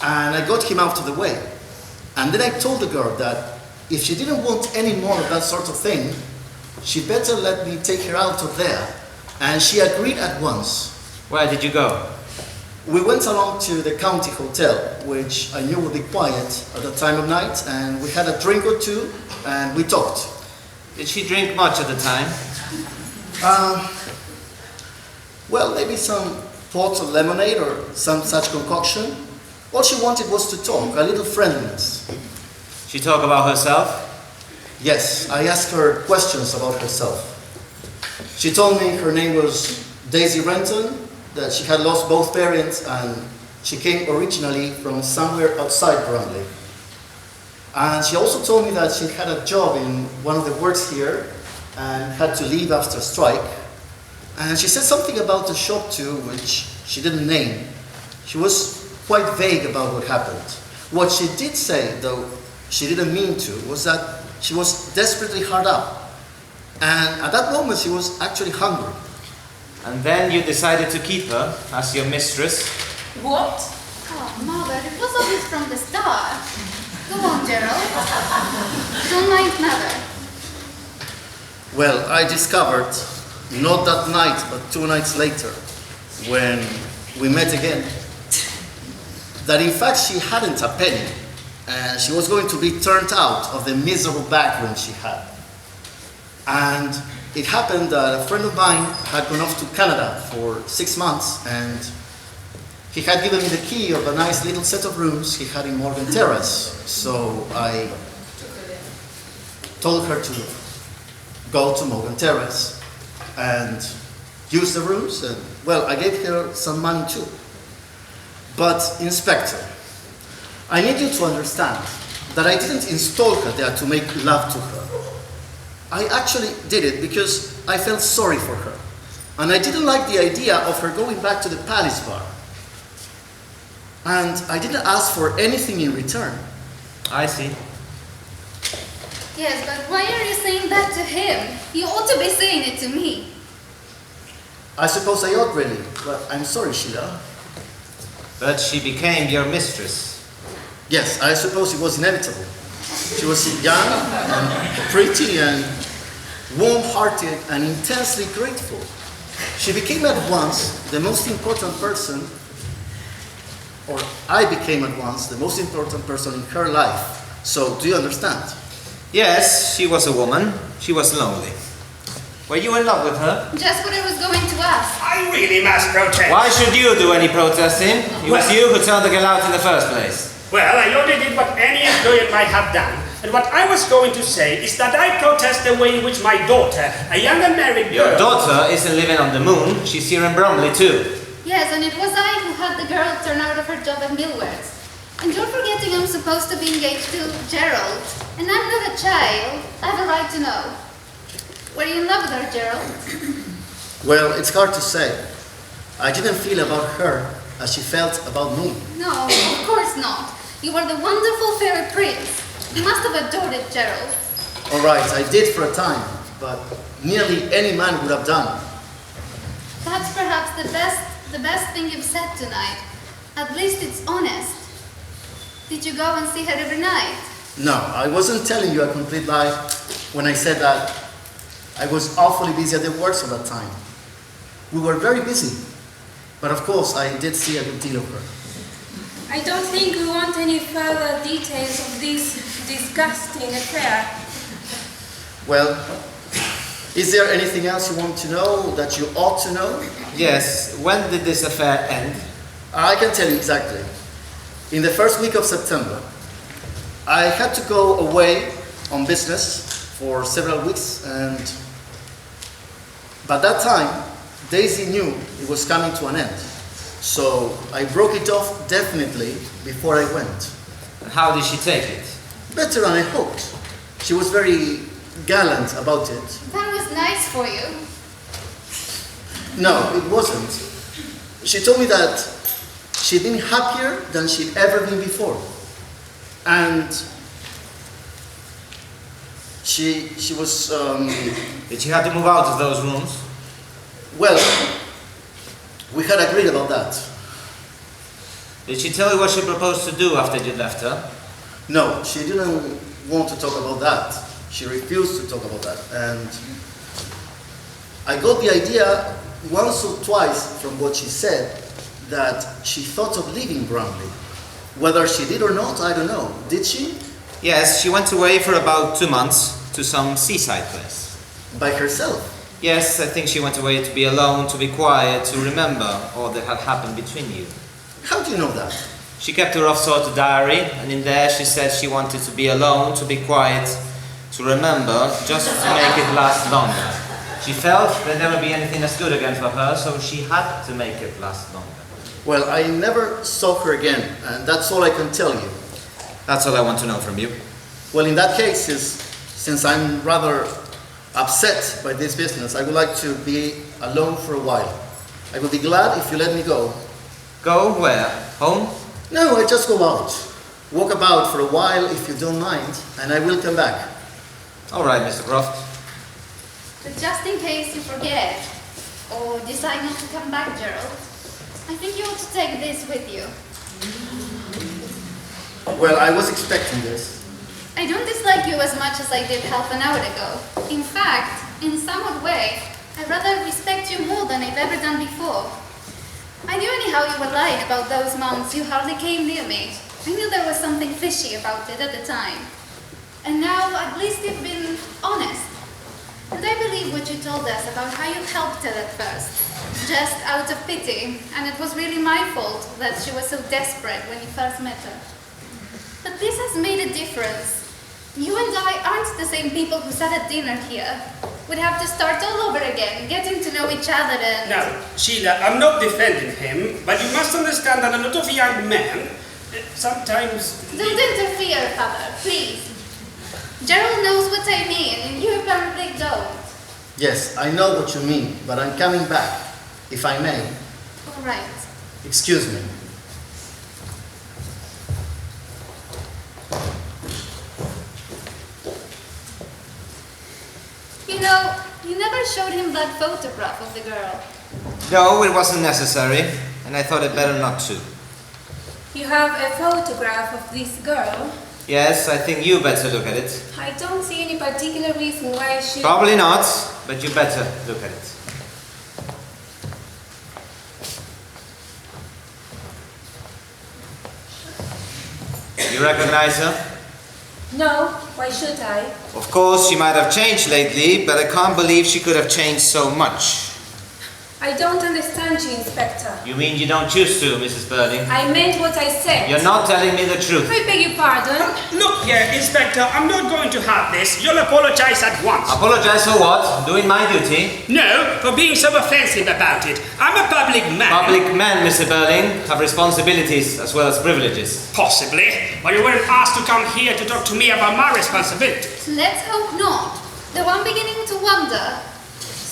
And I got him out of the way. And then I told the girl that if she didn't want any more of that sort of thing, she better let me take her out of there. And she agreed at once. Where did you go? We went along to the county hotel, which I knew would be quiet at that time of night, and we had a drink or two, and we talked. Did she drink much at the time? Well, maybe some pot of lemonade or some such concoction. All she wanted was to talk, a little friendliness. She talk about herself? Yes, I asked her questions about herself. She told me her name was Daisy Renton, that she had lost both parents and she came originally from somewhere outside Bromley. And she also told me that she had a job in one of the works here and had to leave after a strike. And she said something about the shop too, which she didn't name. She was quite vague about what happened. What she did say, though she didn't mean to, was that she was desperately hard up. And at that moment she was actually hungry. And then you decided to keep her as your mistress? What? Oh, Mother, it was obvious from the start. Go on, Gerald. Don't mind Mother. Well, I discovered, not that night, but 2 nights later, when we met again, that in fact she hadn't a penny, and she was going to be turned out of the miserable back room she had. And it happened that a friend of mine had gone off to Canada for 6 months, and he had given me the key of a nice little set of rooms he had in Morgan Terrace. So I told her to go to Morgan Terrace and use the rooms, and well, I gave her some money too. But Inspector, I need you to understand that I didn't install her there to make love to her. I actually did it because I felt sorry for her. And I didn't like the idea of her going back to the Palace Bar. And I didn't ask for anything in return. I see. Yes, but why are you saying that to him? You ought to be saying it to me. I suppose I ought really, but I'm sorry, Sheila. But she became your mistress. Yes, I suppose it was inevitable. She was young and pretty and warm-hearted and intensely grateful. She became at once the most important person, or I became at once the most important person in her life. So, do you understand? Yes, she was a woman. She was lonely. Were you in love with her? Just what I was going to ask. I really must protest. Why should you do any protesting? It was you who turned the girl out in the first place. Well, I only did what any employer might have done. And what I was going to say is that I protest the way in which my daughter, a young and married girl... Your daughter isn't living on the moon. She's here in Bromley too. Yes, and it was I who had the girl turn out of her job at Millworks. And you're forgetting I'm supposed to be engaged to Gerald. And I'm not a child. I have a right to know. Were you in love with her, Gerald? Well, it's hard to say. I didn't feel about her as she felt about me. No, of course not. You were the wonderful fairy prince. You must have adored it, Gerald. All right, I did for a time, but nearly any man would have done. That's perhaps the best thing you've said tonight. At least it's honest. Did you go and see her every night? No, I wasn't telling you a complete lie when I said that I was awfully busy at the works at that time. We were very busy, but of course I did see a good deal of her. I don't think we want any further details of this disgusting affair. Well, is there anything else you want to know that you ought to know? Yes, when did this affair end? I can tell you exactly. In the first week of September, I had to go away on business for several weeks, and by that time, Daisy knew it was coming to an end. So I broke it off definitely before I went. And how did she take it? Better than I hoped. She was very gallant about it. That was nice for you. No, it wasn't. She told me that she'd been happier than she'd ever been before. And she was, Did she have to move out of those rooms? well, we had agreed about that. Did she tell you what she proposed to do after you left her? No, she didn't want to talk about that. She refused to talk about that. And I got the idea once or twice from what she said that she thought of leaving Bromley. Whether she did or not, I don't know. Did she? Yes, she went away for about 2 months to some seaside place. By herself? Yes, I think she went away to be alone, to be quiet, to remember all that had happened between you. How do you know that? She kept a rough sort of diary, and in there she said she wanted to be alone, to be quiet, to remember, just to make it last longer. She felt there'd never be anything as good again for her, so she had to make it last longer. Well, I never saw her again, and that's all I can tell you. That's all I want to know from you. Well, in that case, since I'm rather upset by this business, I would like to be alone for a while. I will be glad if you let me go. Go where? Home? No, I just go out. Walk about for a while if you don't mind, and I will come back. All right, Mr. Croft. But just in case you forget, or decide not to come back, Gerald, I think you ought to take this with you. Well, I was expecting this. I don't dislike you as much as I did half an hour ago. In fact, in some odd way, I rather respect you more than I've ever done before. I knew anyhow you were lying about those months you hardly came near me. I knew there was something fishy about it at the time. And now, at least you've been honest. And I believe what you told us about how you helped her at first, just out of pity, and it was really my fault that she was so desperate when you first met her. But this has made a difference. You and I aren't the same people who sat at dinner here. We'd have to start all over again, getting to know each other and... Now, Sheila, I'm not defending him, but you must understand that a lot of young men sometimes... Don't interfere, Father, please. Gerald knows what I mean, and you apparently don't. Yes, I know what you mean, but I'm coming back, if I may. All right. Excuse me. You know, you never showed him that photograph of the girl. No, it wasn't necessary, and I thought it better not to. You have a photograph of this girl. Yes, I think you better look at it. I don't see any particular reason why I should... Probably not, but you better look at it. You recognize her? No, why should I? Of course, she might have changed lately, but I can't believe she could have changed so much. I don't understand you, Inspector. You mean you don't choose to, Mrs. Birling? I meant what I said. You're not telling me the truth. I beg your pardon. Look here, Inspector, I'm not going to have this. You'll apologize at once. Apologize for what? Doing my duty? No, for being so offensive about it. I'm a public man. Public men, Mr. Birling, have responsibilities as well as privileges. Possibly, but you weren't asked to come here to talk to me about my responsibilities. Let's hope not. Though I'm beginning to wonder.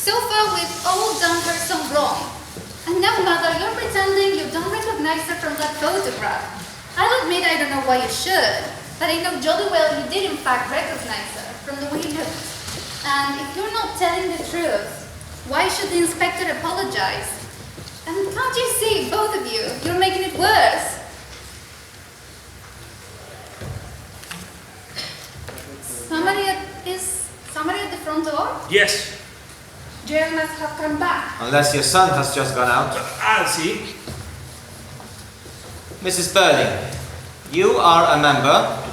So far, we've all done her some wrong. And now, Mother, you're pretending you don't recognize her from that photograph. I'll admit I don't know why you should. but I know jolly well you did in fact recognize her from the way you looked. And if you're not telling the truth, why should the inspector apologize? And can't you see, both of you, you're making it worse? Is somebody at the front door? Yes. Gerald must have come back. Unless your son has just gone out. I'll see. Mrs. Birling, you are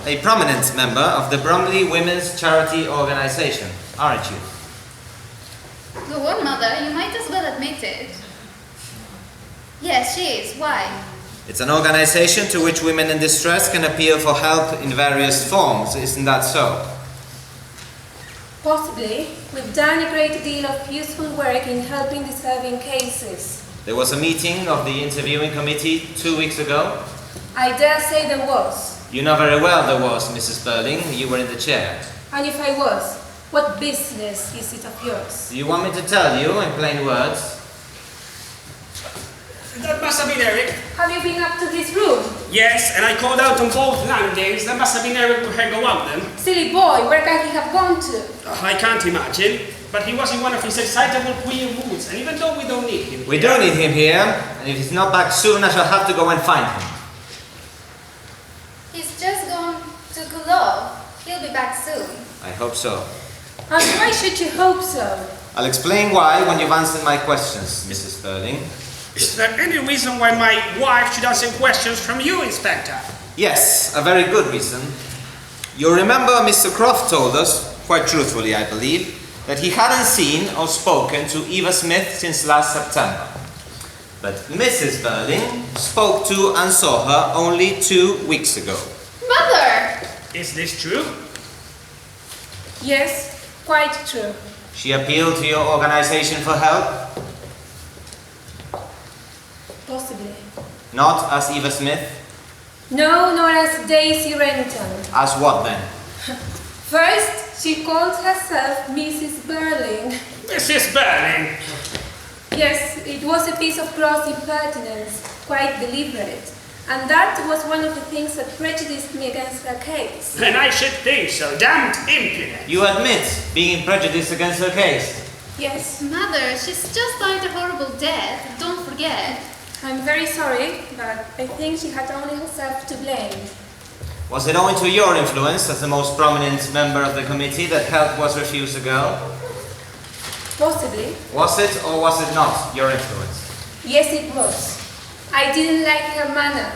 a prominent member of the Bromley Women's Charity Organization, aren't you? Go on, Mother, you might as well admit it. Yes, she is. Why? It's an organization to which women in distress can appeal for help in various forms, isn't that so? Possibly. We've done a great deal of useful work in helping deserving cases. There was a meeting of the interviewing committee 2 weeks ago. I dare say there was. You know very well there was, Mrs. Birling. You were in the chair. And if I was, what business is it of yours? Do you want me to tell you in plain words? That must have been Eric. Have you been up to his room? Yes, and I called out on both landings. That must have been Eric who had go out then. Silly boy, where can he have gone to? I can't imagine. But he was in one of his excitable queer moods, and even though we don't need him We here, do need him here, and if he's not back soon, I shall have to go and find him. He's just gone to Goole. He'll be back soon. I hope so. And why should you hope so? I'll explain why when you've answered my questions, Mrs. Birling. Is there any reason why my wife should answer questions from you, Inspector? Yes, a very good reason. You remember Mr. Croft told us, quite truthfully I believe, that he hadn't seen or spoken to Eva Smith since last September. But Mrs. Birling spoke to and saw her only 2 weeks ago. Mother! Is this true? Yes, quite true. She appealed to your organization for help? Possibly. Not as Eva Smith? No, nor as Daisy Renton. As what then? First, she called herself Mrs. Birling. Mrs. Birling! Yes, it was a piece of gross impertinence, quite deliberate. And that was one of the things that prejudiced me against her case. And I should think so. Damned impudent. You admit being prejudiced against her case? Yes, Mother, she's just died a horrible death. Don't forget. I'm very sorry, but I think she had only herself to blame. Was it owing to your influence as the most prominent member of the committee that help was refused a girl? Possibly. Was it or was it not your influence? Yes, it was. I didn't like her manner.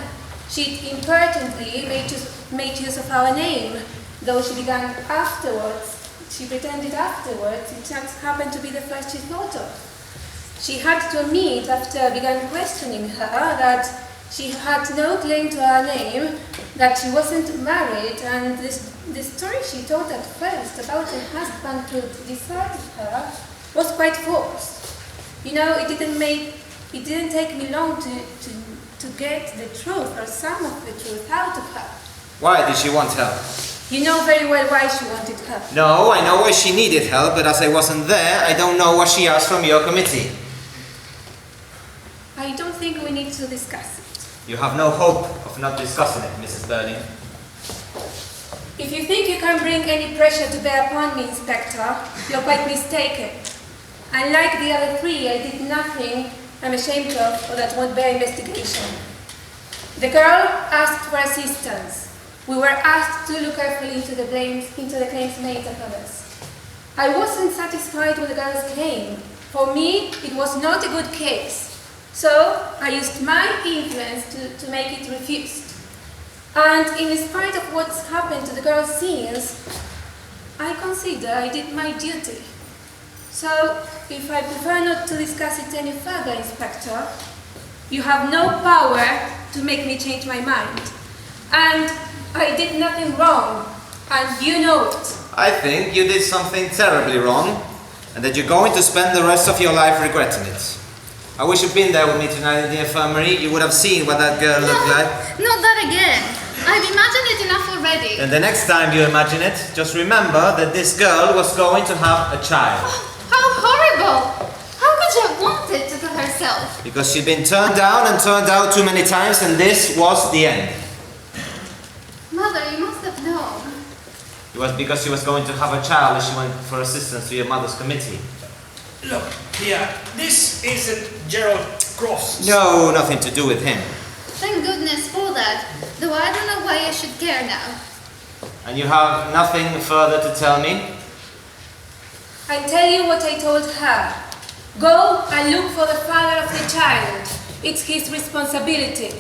She impertinently made use of our name, though she began afterwards. She pretended afterwards it just happened to be the first she thought of. She had to admit, after I began questioning her, that she had no claim to our name, that she wasn't married, and the story she told at first about her husband who deserted her was quite false. You know, it didn't take me long to get the truth, or some of the truth, out of her. Why did she want help? You know very well why she wanted help. No, I know why she needed help, but as I wasn't there, I don't know what she asked from your committee. I don't think we need to discuss it. You have no hope of not discussing it, Mrs. Birling. If you think you can bring any pressure to bear upon me, Inspector, you're quite mistaken. Unlike the other three, I did nothing I'm ashamed of or that won't bear investigation. The girl asked for assistance. We were asked to look carefully into the claims made upon us. I wasn't satisfied with the girl's claim. For me, it was not a good case. So I used my influence to make it refused. And in spite of what's happened to the girl since, I consider I did my duty. So, if I prefer not to discuss it any further, Inspector, you have no power to make me change my mind. And I did nothing wrong, and you know it. I think you did something terribly wrong, and that you're going to spend the rest of your life regretting it. I wish you'd been there with me tonight in the infirmary. You would have seen what that girl looked like. Not that again. I've imagined it enough already. And the next time you imagine it, just remember that this girl was going to have a child. How horrible! How could she have wanted to kill herself? Because she'd been turned down and turned out too many times, and this was the end. Mother, you must have It was because she was going to have a child that she went for assistance to your mother's committee. Look, here, this isn't Gerald Croft. No, nothing to do with him. Thank goodness for that, though I don't know why I should care now. And you have nothing further to tell me? I'll tell you what I told her. Go and look for the father of the child. It's his responsibility.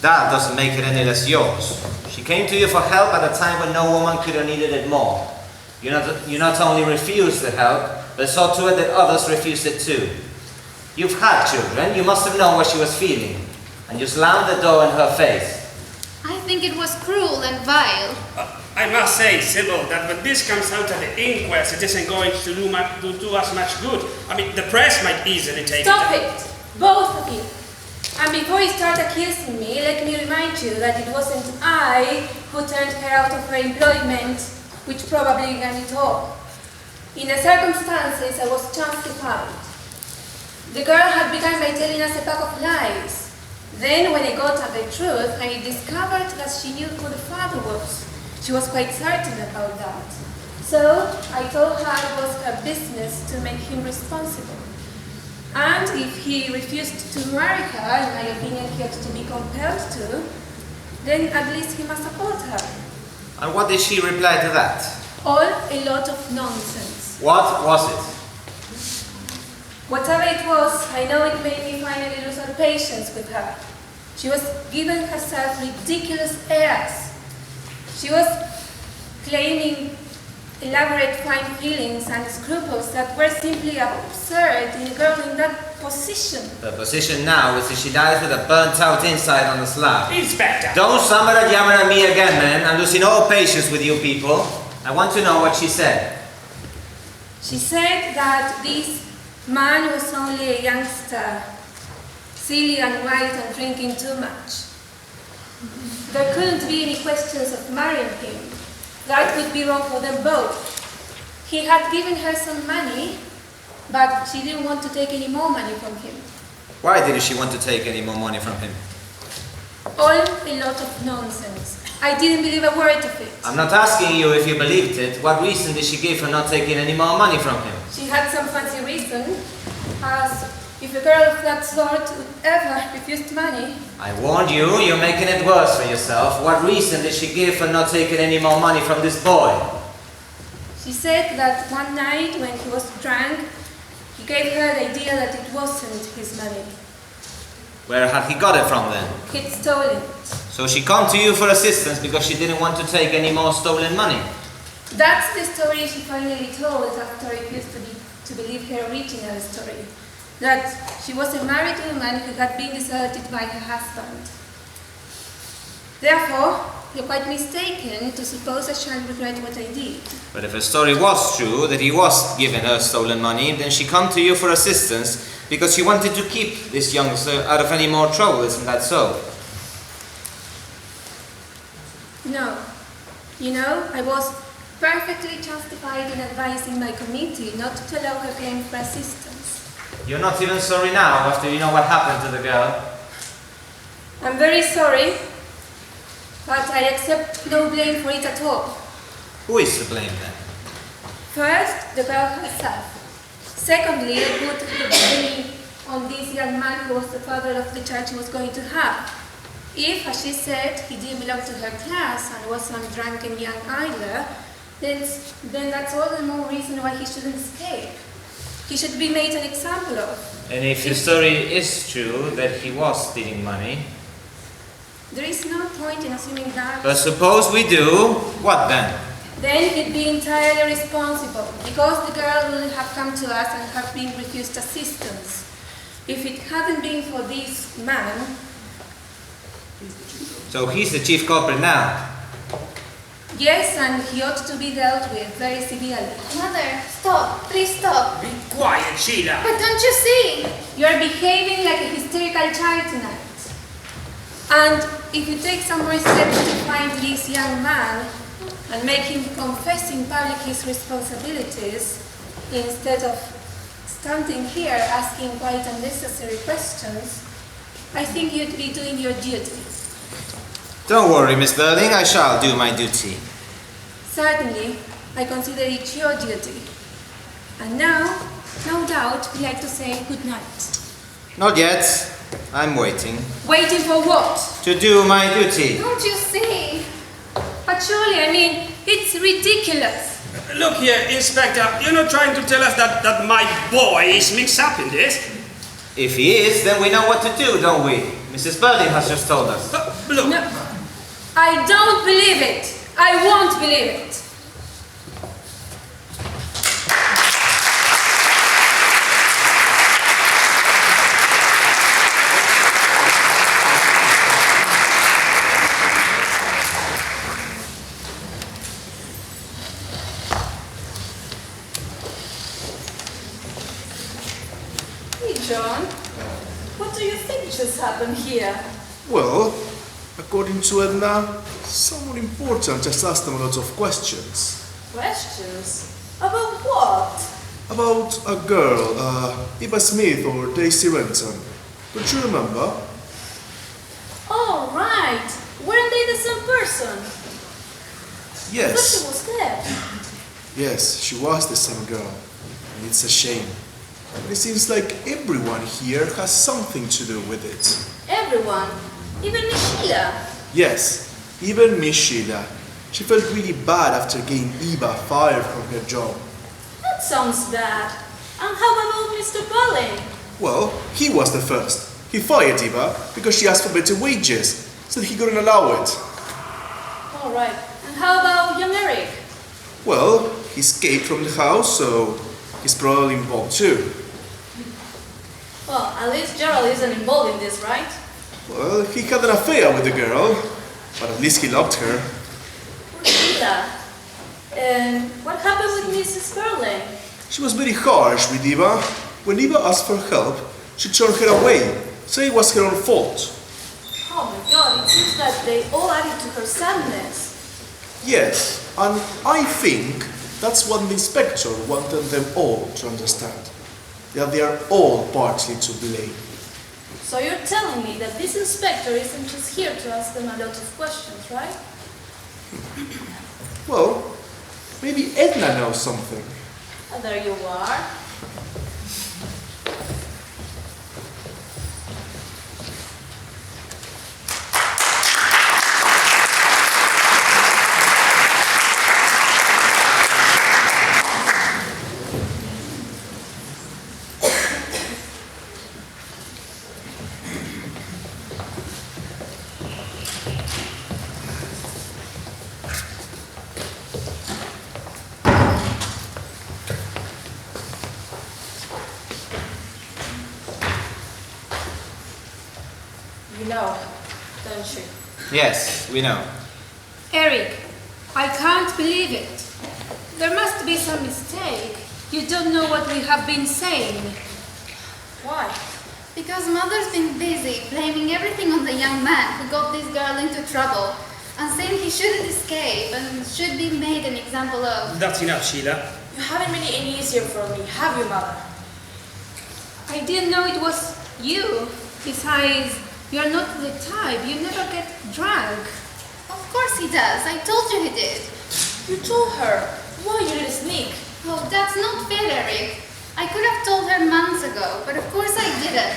That doesn't make it any less yours. She came to you for help at a time when no woman could have needed it more. You not only refused the help, but saw to it that others refused it too. You've had children, you must have known what she was feeling, and you slammed the door in her face. I think it was cruel and vile. I must say, Sybil, that when this comes out at the inquest, it isn't going to do us much good. I mean, the press might easily take Stop it. it! Both of you. And before you start accusing me, let me remind you that it wasn't I who turned her out of her employment, which probably began it all. In the circumstances, I was justified. The girl had begun by telling us a pack of lies. Then, when I got at the truth, I discovered that she knew who the father was. She was quite certain about that. So, I told her it was her business to make him responsible. And if he refused to marry her, in my opinion he had to be compelled to, then at least he must support her. And what did she reply to that? All a lot of nonsense. What was it? Whatever it was, I know it made me finally lose all patience with her. She was giving herself ridiculous airs. She was claiming elaborate fine feelings and scruples that were simply absurd in a girl in that position. The position now is that she dies with a burnt out inside on the slab. Inspector! Don't summer yammer at me again, man. I'm losing all patience with you people. I want to know what she said. She said that this man was only a youngster, silly and wild and drinking too much. There couldn't be any questions of marrying him. That would be wrong for them both. He had given her some money, but she didn't want to take any more money from him. Why didn't she want to take any more money from him? All a lot of nonsense. I didn't believe a word of it. I'm not asking you if you believed it. What reason did she give for not taking any more money from him? She had some fancy reason, as if a girl of that sort would ever refuse money. I warned you, you're making it worse for yourself. What reason did she give for not taking any more money from this boy? She said that one night when he was drunk, he gave her the idea that it wasn't his money. Where had he got it from then? He'd stolen it. So she come to you for assistance because she didn't want to take any more stolen money. That's the story she finally told after I refused to believe her original story. That she was a married woman who had been deserted by her husband. Therefore, you're quite mistaken to suppose I shall regret what I did. But if her story was true, that he was giving her stolen money, then she come to you for assistance because she wanted to keep this youngster out of any more trouble, isn't that so? No. You know, I was perfectly justified in advising my committee not to allow her claim for assistance. You're not even sorry now after you know what happened to the girl? I'm very sorry, but I accept no blame for it at all. Who is to blame then? First, the girl herself. Secondly, I put the blame on this young man who was the father of the child she was going to have. If, as she said, he didn't belong to her class and was some drunken young idler, then that's all the more reason why he shouldn't escape. He should be made an example of. And if your story is true, that he was stealing money? There is no point in assuming that. But suppose we do, what then? Then he'd be entirely responsible, because the girl would have come to us and have been refused assistance. If it hadn't been for this man... So he's the chief culprit now? Yes, and he ought to be dealt with very severely. Mother, stop. Please stop. Be quiet, Sheila. But don't you see? You're behaving like a hysterical child tonight. And if you take some more steps to find this young man and make him confess in public his responsibilities, instead of standing here asking quite unnecessary questions, I think you'd be doing your duty. Don't worry, Miss Birling, I shall do my duty. Certainly, I consider it your duty. And now, no doubt, we'd like to say good night. Not yet. I'm waiting. Waiting for what? To do my duty. Don't you see? But surely, it's ridiculous. Look here, Inspector, you're not trying to tell us that my boy is mixed up in this? If he is, then we know what to do, don't we? Mrs. Birling has just told us. Look. No, I don't believe it. I won't believe it. John, what do you think just happened here? Well, according to Edna, someone important just asked them a lot of questions. Questions? About what? About a girl, Eva Smith or Daisy Renton. Don't you remember? Oh, right. Weren't they the same person? I thought she Yes. was dead. Yes, she was the same girl. And it's a shame. But it seems like everyone here has something to do with it. Everyone. Even Miss Sheila. Yes, even Miss Sheila. She felt really bad after getting Eva fired from her job. That sounds bad. And how about Mr. Belén? Well, he was the first. He fired Eva because she asked for better wages, said he couldn't allow it. All right. And how about young Eric? Well, he escaped from the house, so he's probably involved too. Well, at least Gerald isn't involved in this, right? Well, he had an affair with the girl, but at least he loved her. Poor Sheila. And what happened with Mrs. Belén? She was very harsh with Eva. When Eva asked for help, she turned her away, saying it was her own fault. Oh my God, it seems that they all added to her sadness. Yes, and I think that's what the inspector wanted them all to understand. That they are all partly to blame. So you're telling me that this inspector isn't just here to ask them a lot of questions, right? Well, maybe Edna knows something. And there you are. You know, don't you? Yes, we know. Eric, I can't believe it. There must be some mistake. You don't know what we have been saying. Why? Because Mother's been busy blaming everything on the young man who got this girl into trouble and saying he shouldn't escape and should be made an example of. That's enough, Sheila. You haven't made it any easier for me, have you, Mother? I didn't know it was you. Besides, you're not the type. You never get drunk. Of course he does. I told you he did. You told her. Why, you little sneak? Oh, that's not fair, Eric. I could have told her months ago, but of course I didn't.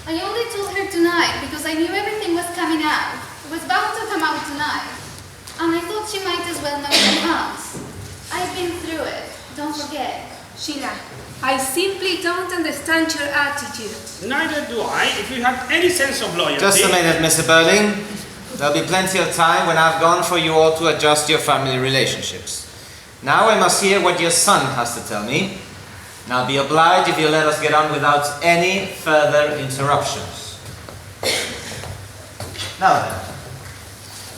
I only told her tonight because I knew everything was coming out. It was bound to come out tonight. And I thought she might as well know in advance. I've been through it. Don't forget. Sheila, I simply don't understand your attitude. Neither do I. If you had any sense of loyalty... Just a minute, Mr. Birling. There'll be plenty of time when I've gone for you all to adjust your family relationships. Now I must hear what your son has to tell me. And I'll be obliged if you let us get on without any further interruptions. Now then.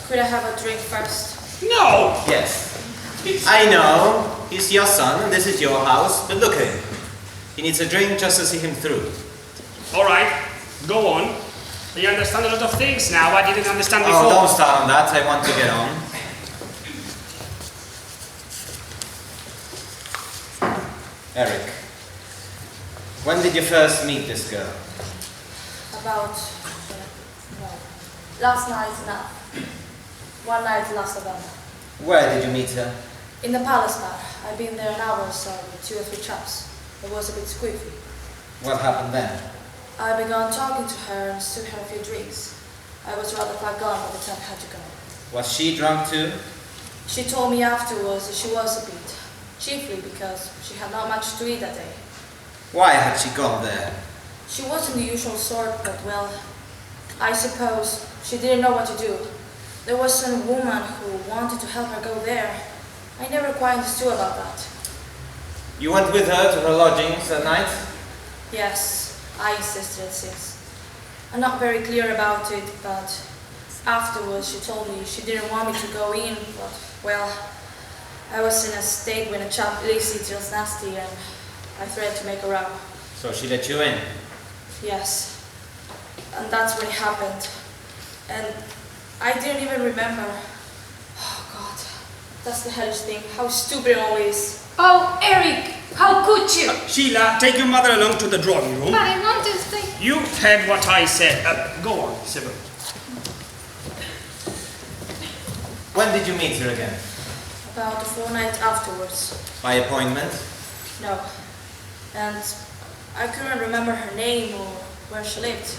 Could I have a drink first? No! Yes. I know. He's your son and this is your house, but look at him. He needs a drink just to see him through. All right, go on. I understand a lot of things now I didn't understand before. Oh, don't start on that. I want to get on. Eric, when did you first meet this girl? About, last night, one night last November. Where did you meet her? In the palace bar. I've been there an hour or so with 2 or 3 chaps. It was a bit squeaky. What happened then? I began talking to her and stood her a few drinks. I was rather far gone by the time I had to go. Was she drunk too? She told me afterwards that she was a bit, chiefly because she had not much to eat that day. Why had she gone there? She wasn't the usual sort, but well, I suppose she didn't know what to do. There was some woman who wanted to help her go there. I never quite understood about that. You went with her to her lodgings that night? Yes, I insisted, sis. I'm not very clear about it, but afterwards she told me she didn't want me to go in, but, well, I was in a state when a chap leaves it feels nasty and I threatened to make a row. So she let you in? Yes, and that's when it happened. And I didn't even remember. Oh God, that's the hellish thing, how stupid it all is. Oh, Eric, how could you? Sheila, take your mother along to the drawing room. But I want to stay. You heard what I said. Go on, Sybil. When did you meet her again? About a fortnight afterwards. By appointment? No. And I couldn't remember her name or where she lived.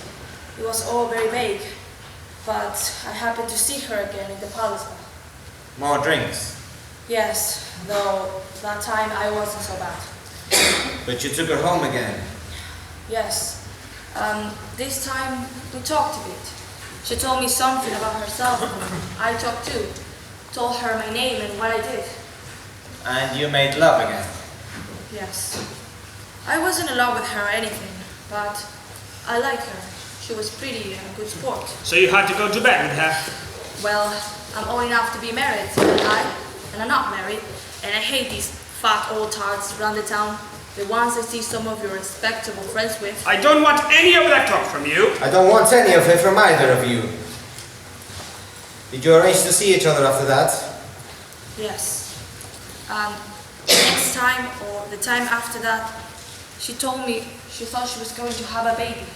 It was all very vague. But I happened to see her again in the palace bar. More drinks? Yes, though that time I wasn't so bad. But you took her home again? Yes. This time we talked a bit. She told me something about herself. I talked too. Told her my name and what I did. And you made love again? Yes. I wasn't in love with her or anything, but I liked her. She was pretty and a good sport. So you had to go to bed with her? Well, I'm old enough to be married, and I'm not married, and I hate these fat old tarts around the town. The ones I see some of your respectable friends with. I don't want any of that talk from you. I don't want any of it from either of you. Did you arrange to see each other after that? Yes. Next time, or the time after that, she told me she thought she was going to have a baby.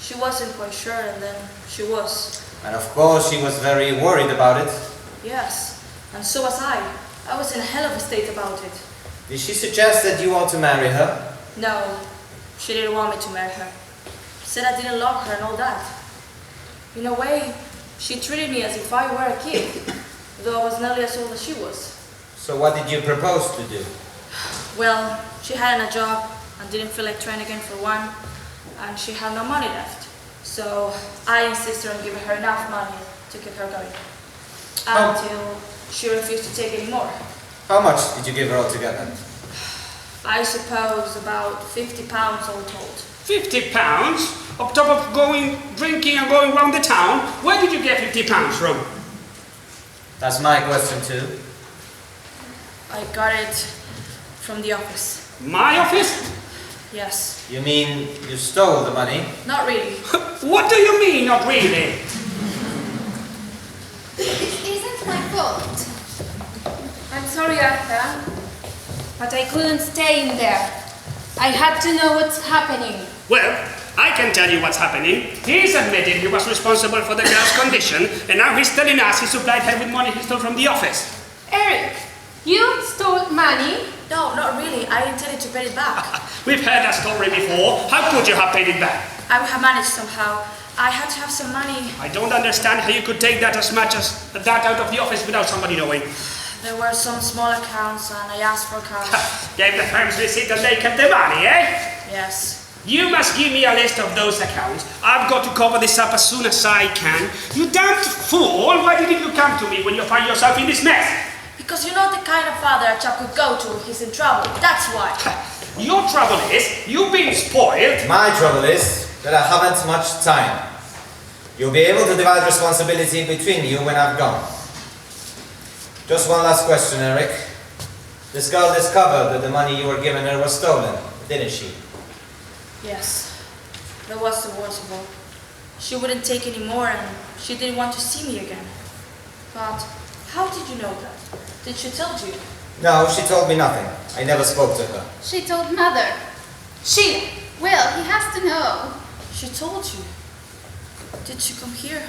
She wasn't quite sure, and then she was. And of course she was very worried about it. Yes, and so was I. I was in a hell of a state about it. Did she suggest that you want to marry her? No, she didn't want me to marry her. Said I didn't love her and all that. In a way, she treated me as if I were a kid, though I was nearly as old as she was. So what did you propose to do? Well, she hadn't a job and didn't feel like trying again for one, and she had no money left. So I insisted on giving her enough money to keep her going. Until she refused to take any more. How much did you give her altogether? I suppose about £50 all told. £50? On top of going drinking and going round the town? Where did you get £50 from? That's my question too. I got it from the office. My office? Yes. You mean you stole the money? Not really. What do you mean, not really? This isn't my fault. I'm sorry, Arthur, but I couldn't stay in there. I had to know what's happening. Well, I can tell you what's happening. He's admitted he was responsible for the girl's condition, and now he's telling us he supplied her with money he stole from the office. Eric, you stole money? No, not really. I intended to pay it back. We've heard that story before. How could you have paid it back? I would have managed somehow. I had to have some money. I don't understand how you could take that as much as that out of the office without somebody knowing. There were some small accounts and I asked for cash. Gave the firm's receipt and they kept the money, eh? Yes. You must give me a list of those accounts. I've got to cover this up as soon as I can. You damned fool! Why didn't you come to me when you find yourself in this mess? Because you're not the kind of father a chap could go to if he's in trouble. That's why. Your trouble is, you've been spoiled. My trouble is that I haven't much time. You'll be able to divide responsibility between you when I've gone. Just one last question, Eric. This girl discovered that the money you were giving her was stolen, didn't she? Yes. That was the worst of all. She wouldn't take any more and she didn't want to see me again. But how did you know that? Did she tell you? No, she told me nothing. I never spoke to her. She told Mother. Sheila! Well, he has to know. She told you. Did she come here?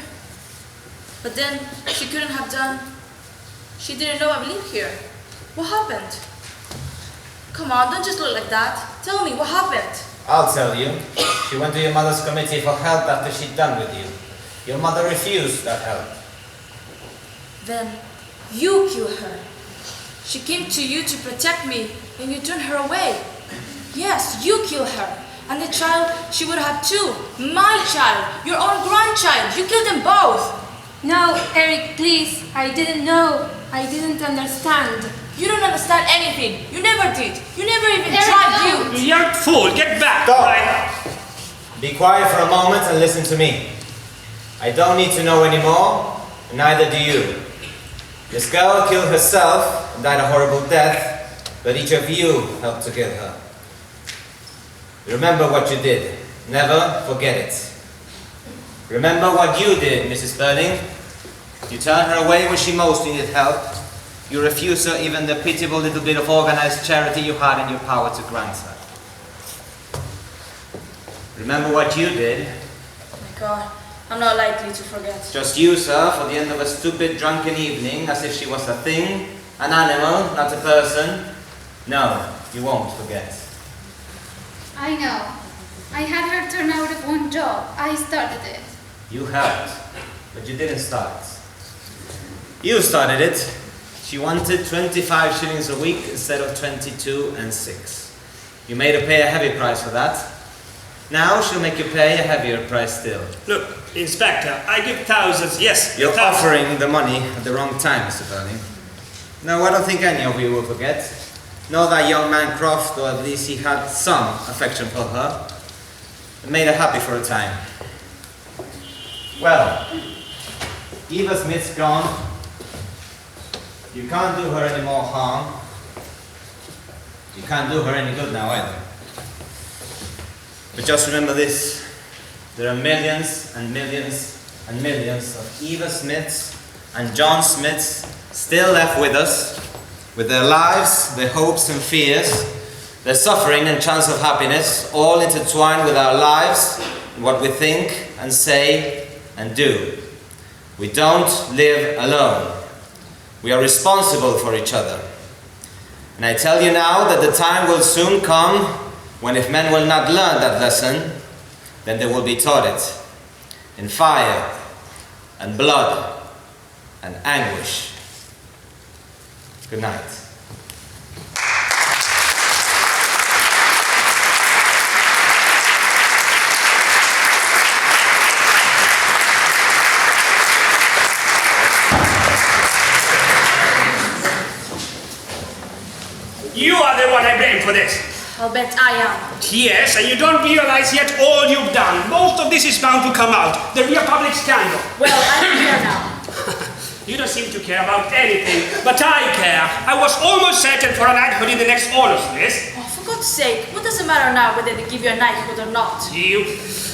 But then she couldn't have done. She didn't know I live here. What happened? Come on, don't just look like that. Tell me, what happened? I'll tell you. She went to your mother's committee for help after she'd done with you. Your mother refused that help. Then you killed her. She came to you to protect me, and you turned her away. Yes, you killed her. And the child she would have too. My child, your own grandchild. You killed them both. No, Eric, please. I didn't know. I didn't understand. You don't understand anything. You never did. You never even tried. You young fool, get back! Stop. Right. Be quiet for a moment and listen to me. I don't need to know anymore, and neither do you. This girl killed herself and died a horrible death, but each of you helped to kill her. Remember what you did. Never forget it. Remember what you did, Mrs. Birling. You turned her away when she most needed help. You refused her even the pitiable little bit of organized charity you had in your power to grant her. Remember what you did. Oh my God, I'm not likely to forget. Just use her for the end of a stupid drunken evening as if she was a thing, an animal, not a person. No, you won't forget. I know. I had her turn out of one job. I started it. You helped, but you didn't start. You started it. She wanted 25 shillings a week instead of 22 and 6. You made her pay a heavy price for that. Now she'll make you pay a heavier price still. Look, Inspector, I give thousands, yes. You're thousands. offering the money at the wrong time, Mr. Birling. No, I don't think any of you will forget. Nor that young man Croft, or at least he had some affection for her. It made her happy for a time. Well, Eva Smith's gone. You can't do her any more harm. You can't do her any good now either. But just remember this. There are millions and millions and millions of Eva Smiths and John Smiths still left with us, with their lives, their hopes and fears, their suffering and chance of happiness, all intertwined with our lives, and what we think and say and do. We don't live alone. We are responsible for each other. And I tell you now that the time will soon come when if men will not learn that lesson, then they will be taught it in fire and blood and anguish. Good night. You are the one I blame for this. I'll bet I am. Yes, and you don't realize yet all you've done. Most of this is bound to come out. There'll be a public scandal. Well, I'm here now. You don't seem to care about anything, but I care. I was almost certain for a knighthood in the next honors list. Oh, for God's sake, what does it matter now whether they give you a knighthood or not?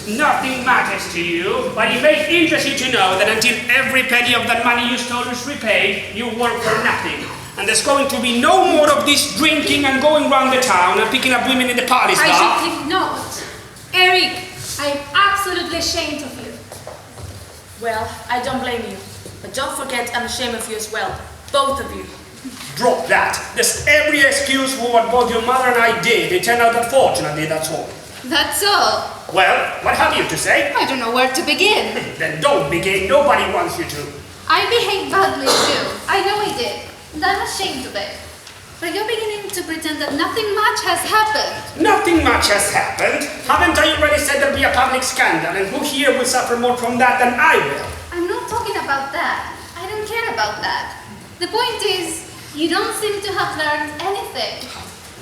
Nothing matters to you, but it may interest you to know that until every penny of that money you stole is repaid, you work for nothing. And there's going to be no more of this drinking and going round the town and picking up women in the parties bar. I should think not. Eric, I'm absolutely ashamed of you. Well, I don't blame you. But don't forget I'm ashamed of you as well. Both of you. Drop that. There's every excuse for what both your mother and I did. It turned out unfortunately, that's all. That's all. Well, what have you to say? I don't know where to begin. Then don't begin. Nobody wants you to. I behaved badly too. I know I did. And I'm ashamed of it. But you're beginning to pretend that nothing much has happened. Nothing much has happened. Haven't I already said there'll be a public scandal, and who here will suffer more from that than I will? I'm not talking about that. I don't care about that. The point is, you don't seem to have learned anything.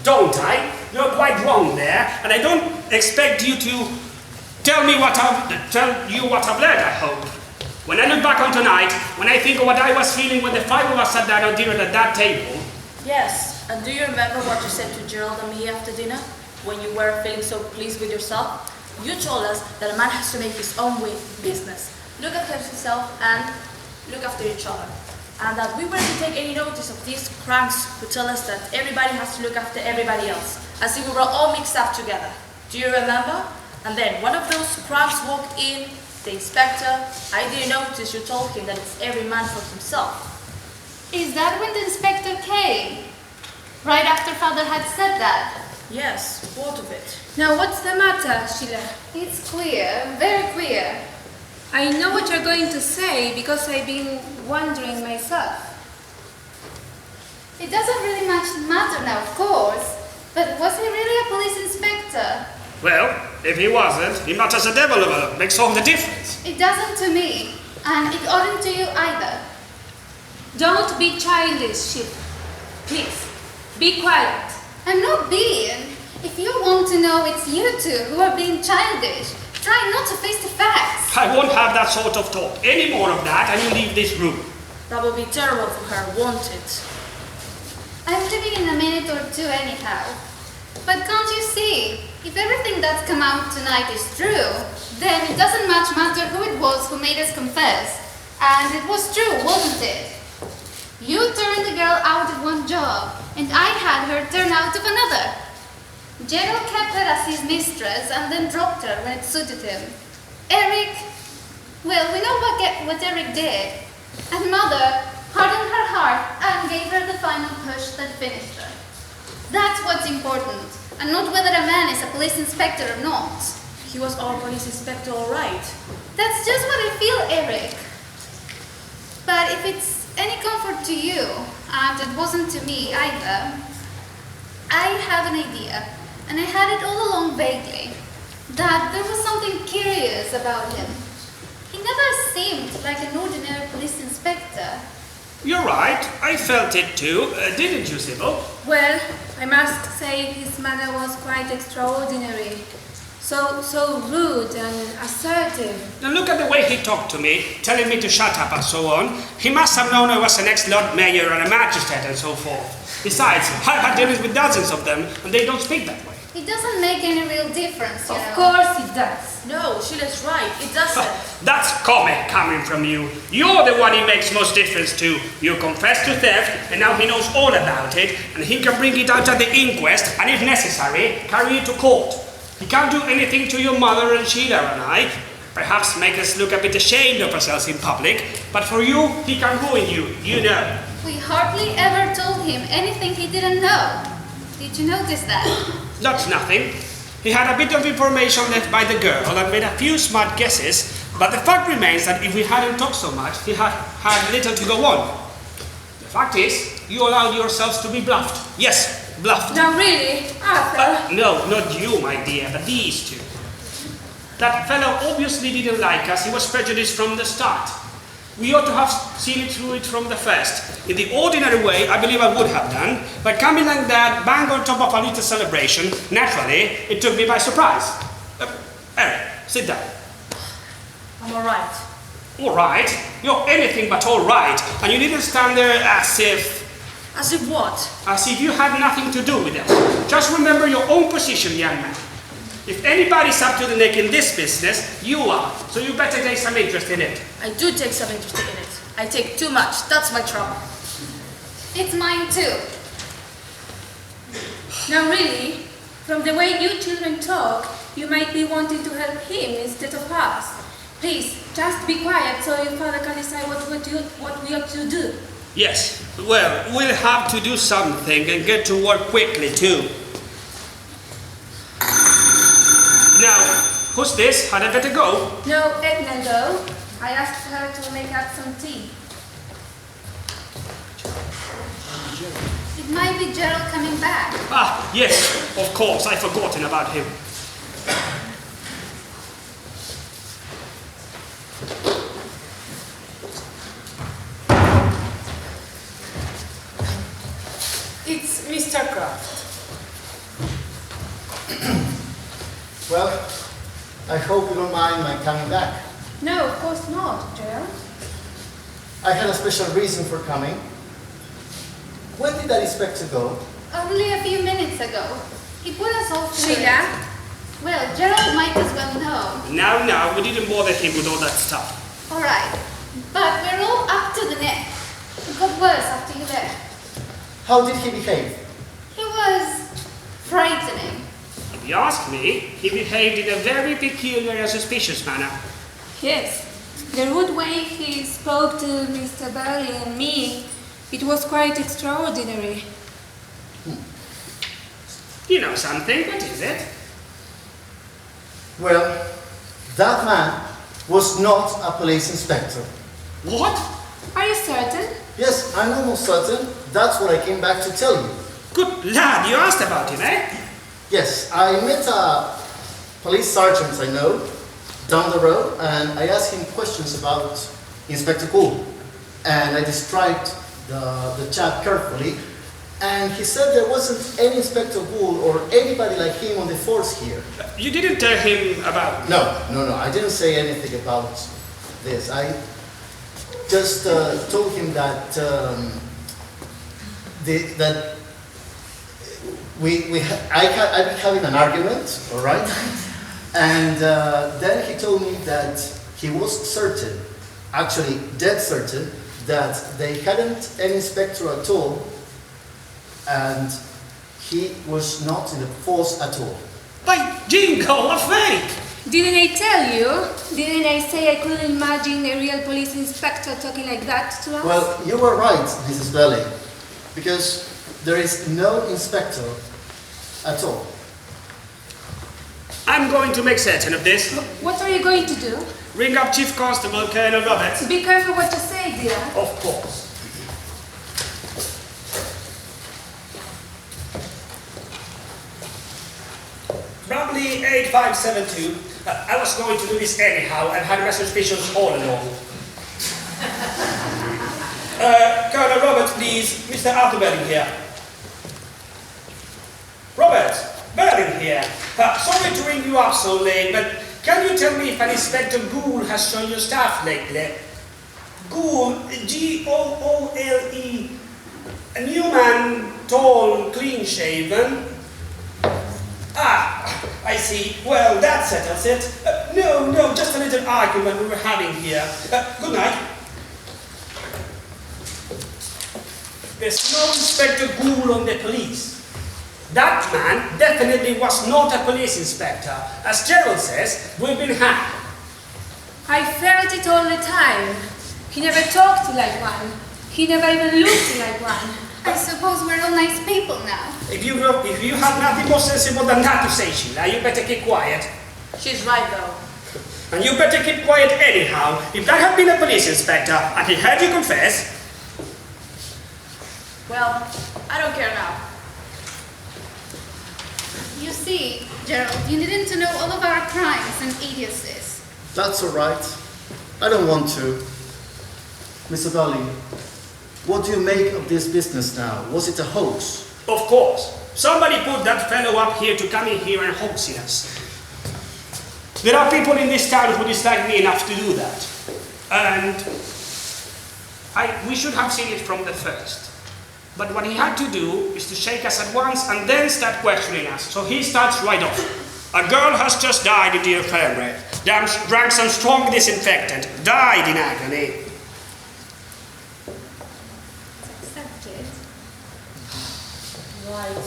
Don't I? You're quite wrong there, and I don't expect you to tell you what I've learned, I hope. When I look back on tonight, when I think of what I was feeling when the five of us sat down at dinner at that table. Yes, and do you remember what you said to Gerald and me after dinner? When you were feeling so pleased with yourself? You told us that a man has to make his own business. Look after himself and look after each other. And that we weren't to take any notice of these cranks who tell us that everybody has to look after everybody else, as if we were all mixed up together. Do you remember? And then one of those cranks walked in, the inspector. I didn't notice you told him that it's every man for himself. Is that when the inspector came? right after Father had said that. Yes, what of it? Now, what's the matter, Sheila? It's queer, very queer. I know what you're going to say because I've been wondering myself. It doesn't really much matter now, of course, but was he really a police inspector? Well, if he wasn't, he mutters a devil of a makes all the difference. It doesn't to me, and it oughtn't to you either. Don't be childish, Sheila. Please, be quiet. I'm not being. If you want to know it's you two who are being childish, try not to face the facts. I won't have that sort of talk. Any more of that, and you leave this room. That would be terrible for her, won't it? I'm leaving in a minute or two anyhow. But can't you see? If everything that's come out tonight is true, then it doesn't much matter who it was who made us confess. And it was true, wasn't it? You turned the girl out of one job, and I had her turn out of another. Gerald kept her as his mistress and then dropped her when it suited him. Eric, well, we know what Eric did. And Mother hardened her heart and gave her the final push that finished her. That's what's important, and not whether a man is a police inspector or not. He was our police inspector, all right. That's just what I feel, Eric. But if it's any comfort to you, and it wasn't to me either, I have an idea, and I had it all along vaguely, that there was something curious about him. He never seemed like an ordinary police inspector. You're right. I felt it too. Didn't you, Sybil? Well, I must say his manner was quite extraordinary. So rude and assertive. Now look at the way he talked to me, telling me to shut up and so on. He must have known I was an ex-Lord Mayor and a magistrate and so forth. Besides, I've had dealings with dozens of them, and they don't speak that way. It doesn't make any real difference, you know. Of course it does. No, Sheila's right, it doesn't. That's comic coming from you. You're the one he makes most difference to. You confessed to theft, and now he knows all about it, and he can bring it out at the inquest, and if necessary, carry it to court. He can't do anything to your mother and Sheila and I. Perhaps make us look a bit ashamed of ourselves in public, but for you, he can ruin you, you know. We hardly ever told him anything he didn't know. Did you notice that? That's nothing. He had a bit of information left by the girl and made a few smart guesses, but the fact remains that if we hadn't talked so much, he had little to go on. The fact is, you allowed yourselves to be bluffed. Yes, bluffed. Now really, Arthur. No, not you, my dear, but these two. That fellow obviously didn't like us. He was prejudiced from the start. We ought to have seen it through it from the first. In the ordinary way, I believe I would have done, but coming like that, bang on top of a little celebration, naturally, it took me by surprise. Eric, sit down. I'm all right. All right? You're anything but all right, and you didn't stand there as if... As if what? As if you had nothing to do with it. Just remember your own position, young man. If anybody's up to the neck in this business, you are. So you better take some interest in it. I do take some interest in it. I take too much. That's my trouble. It's mine too. Now really, from the way you children talk, you might be wanting to help him instead of us. Please, just be quiet so your father can decide what we ought to do. Yes. Well, we'll have to do something and get to work quickly too. Now, who's this? Had I better go? No, Edna though. I asked her to make up some tea. It might be Gerald coming back. Ah, yes, of course. I've forgotten about him. It's Mr. Croft. Well, I hope you don't mind my coming back. No, of course not, Gerald. I had a special reason for coming. When did that inspector go? Only a few minutes ago. He put us all through Sheila? it. Well, Gerald might as well know. Now, we didn't bother him with all that stuff. All right. But we're all up to the neck. It got worse after you left. How did he behave? He was frightening. If you ask me, he behaved in a very peculiar and suspicious manner. Yes. The rude way he spoke to Mr. Birling and me, it was quite extraordinary. You know something? What is it? Well, that man was not a police inspector. What? Are you certain? Yes, I'm almost certain. That's what I came back to tell you. Good lad, you asked about him, eh? Yes, I met a police sergeant I know down the road, and I asked him questions about Inspector Goole. And I described the chap carefully, and he said there wasn't any Inspector Goole or anybody like him on the force here. You didn't tell him about... No, I didn't say anything about this. I just told him that I've been having an argument, all right? And then he told me that he was certain, actually dead certain, that they hadn't any inspector at all, and he was not in the force at all. By jingo, a fake! Didn't I tell you? Didn't I say I couldn't imagine a real police inspector talking like that to us? Well, you were right, Mrs. Belén, because there is no inspector at all. I'm going to make certain of this. What are you going to do? Ring up Chief Constable Colonel Roberts. Be careful what you say, dear. Of course. Probably 8572. I was going to do this anyhow. I've had my suspicions all along. Colonel Roberts, please. Mr. Arthur Belling here. Roberts, Belling here. Sorry to ring you up so late, but can you tell me if an Inspector Goole has shown your staff lately? Goole, Goole, a new man, tall, clean-shaven. Ah, I see. Well, that settles it. No, just a little argument we were having here. Good night. There's no Inspector Goole on the police. That man definitely was not a police inspector. As Gerald says, we've been hacked. I felt it all the time. He never talked like one. He never even looked like one. I suppose we're all nice people now. If you have nothing more sensible than that to say, Sheila, you better keep quiet. She's right, though. And you better keep quiet anyhow. If that had been a police inspector and he heard you confess... Well, I don't care now. You see, Gerald, you needn't to know all of our crimes and idiocies. That's all right. I don't want to. Mr. Belling, what do you make of this business now? Was it a hoax? Of course. Somebody put that fellow up here to come in here and hoax us. There are people in this town who dislike me enough to do that. And we should have seen it from the first. But what he had to do is to shake us at once and then start questioning us. So he starts right off. A girl has just died in the infirmary. Drank some strong disinfectant. Died in agony. Accepted. Right.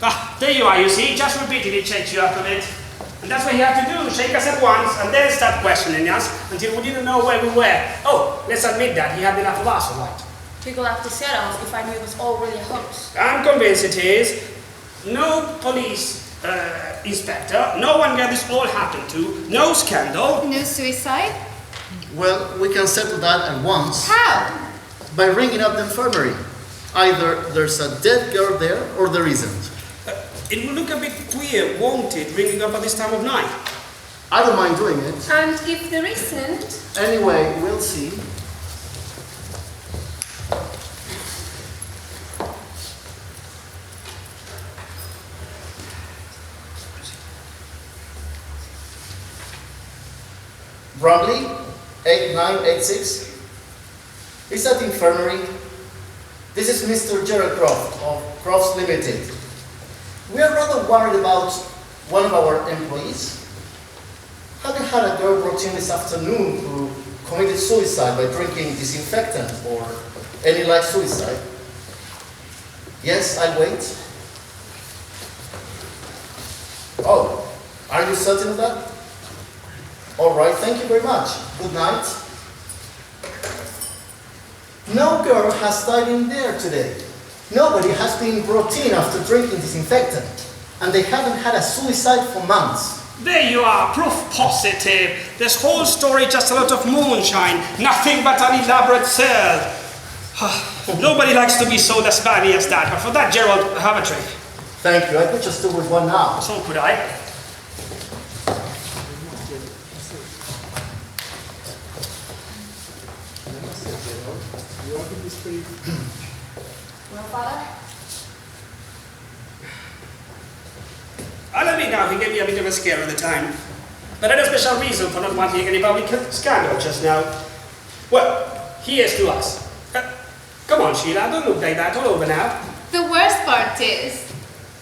Ah, there you are, you see. Just repeatedly checks you up a bit. And that's what he had to do. Shake us at once and then start questioning us until we didn't know where we were. Oh, let's admit that. He had enough of us, all right. People have to set us if I knew it was all really a hoax. I'm convinced it is. No police inspector, no one where this all happened to, no scandal. No suicide? Well, we can settle that at once. How? By ringing up the infirmary. Either there's a dead girl there or there isn't. It will look a bit queer, won't it, ringing up at this time of night? I don't mind doing it. And if there isn't? Anyway, we'll see. Bromley, 8986. Is that infirmary? This is Mr. Gerald Croft of Crofts Limited. We are rather worried about one of our employees. Having had a girl brought in this afternoon who committed suicide by drinking disinfectant or any like suicide. Yes, I'll wait. Oh, are you certain of that? All right, thank you very much. Good night. No girl has died in there today. Nobody has been brought in after drinking disinfectant, and they haven't had a suicide for months. There you are, proof positive. This whole story just a lot of moonshine, nothing but an elaborate sale. Nobody likes to be sold as badly as that, but for that, Gerald, have a drink. Thank you, I could just do with one now. So could I. Well, Father? I'll admit now, he gave me a bit of a scare at the time. But I had a special reason for not wanting any public scandal just now. Well, here's to us. Come on, Sheila, don't look like that all over now. The worst part is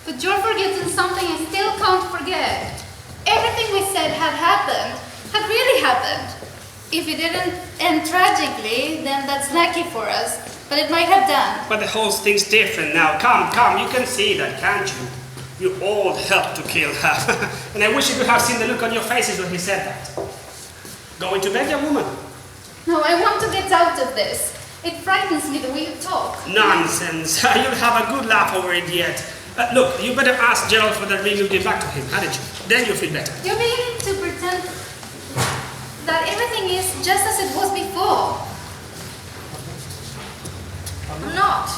that you're forgetting something I still can't forget. Everything we said had happened, had really happened. If it didn't end tragically, then that's lucky for us. But it might have done. But the whole thing's different now. Come, you can see that, can't you? You all helped to kill her. And I wish you could have seen the look on your faces when he said that. Going to bed, young woman? No, I want to get out of this. It frightens me the way you talk. Nonsense. You'll have a good laugh over it yet. Look, you better ask Gerald for the ring you gave back to him, hadn't you? Then you'll feel better. You're beginning to pretend that everything is just as it was before. I'm not.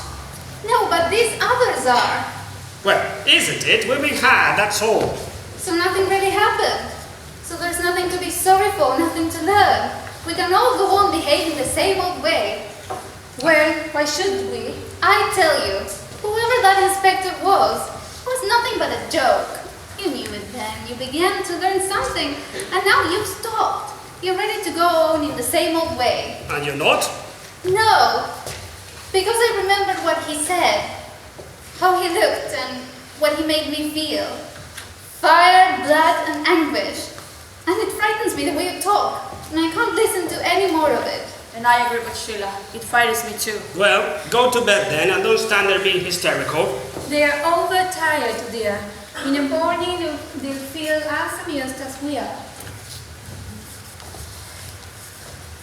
No, but these others are. Well, isn't it? We're being had, that's all. So nothing really happened. So there's nothing to be sorry for, nothing to learn. We can all go on behaving the same old way. Well, why should we? I tell you, whoever that inspector was nothing but a joke. You knew it then. You began to learn something, and now you've stopped. You're ready to go on in the same old way. And you're not? No, because I remembered what he said, how he looked, and what he made me feel. Fire, blood, and anguish. And it frightens me the way you talk, and I can't listen to any more of it. And I agree with Sheila. It frightens me too. Well, go to bed then, and don't stand there being hysterical. They are overtired, dear. In the morning, they'll feel as amused as we are.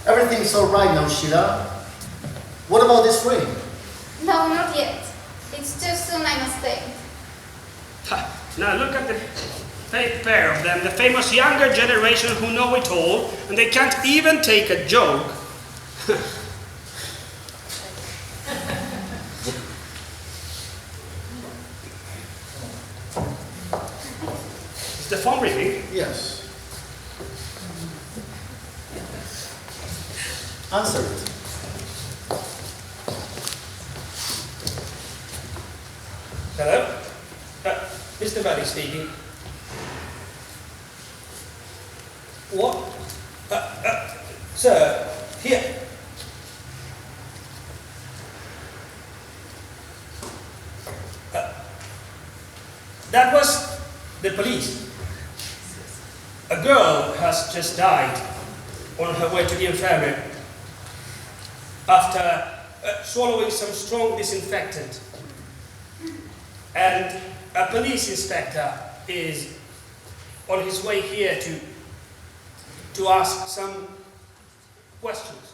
Everything's all right now, Sheila. What about this ring? No, not yet. It's too soon, I must think. Ha, now look at the pair of them, the famous younger generation who know it all, and they can't even take a joke. Is the phone ringing? Yes. Answer it. Hello? Mr. Belly speaking. What? Sir, here. That was the police. A girl has just died on her way to the infirmary after swallowing some strong disinfectant. And a police inspector is on his way here to ask some questions.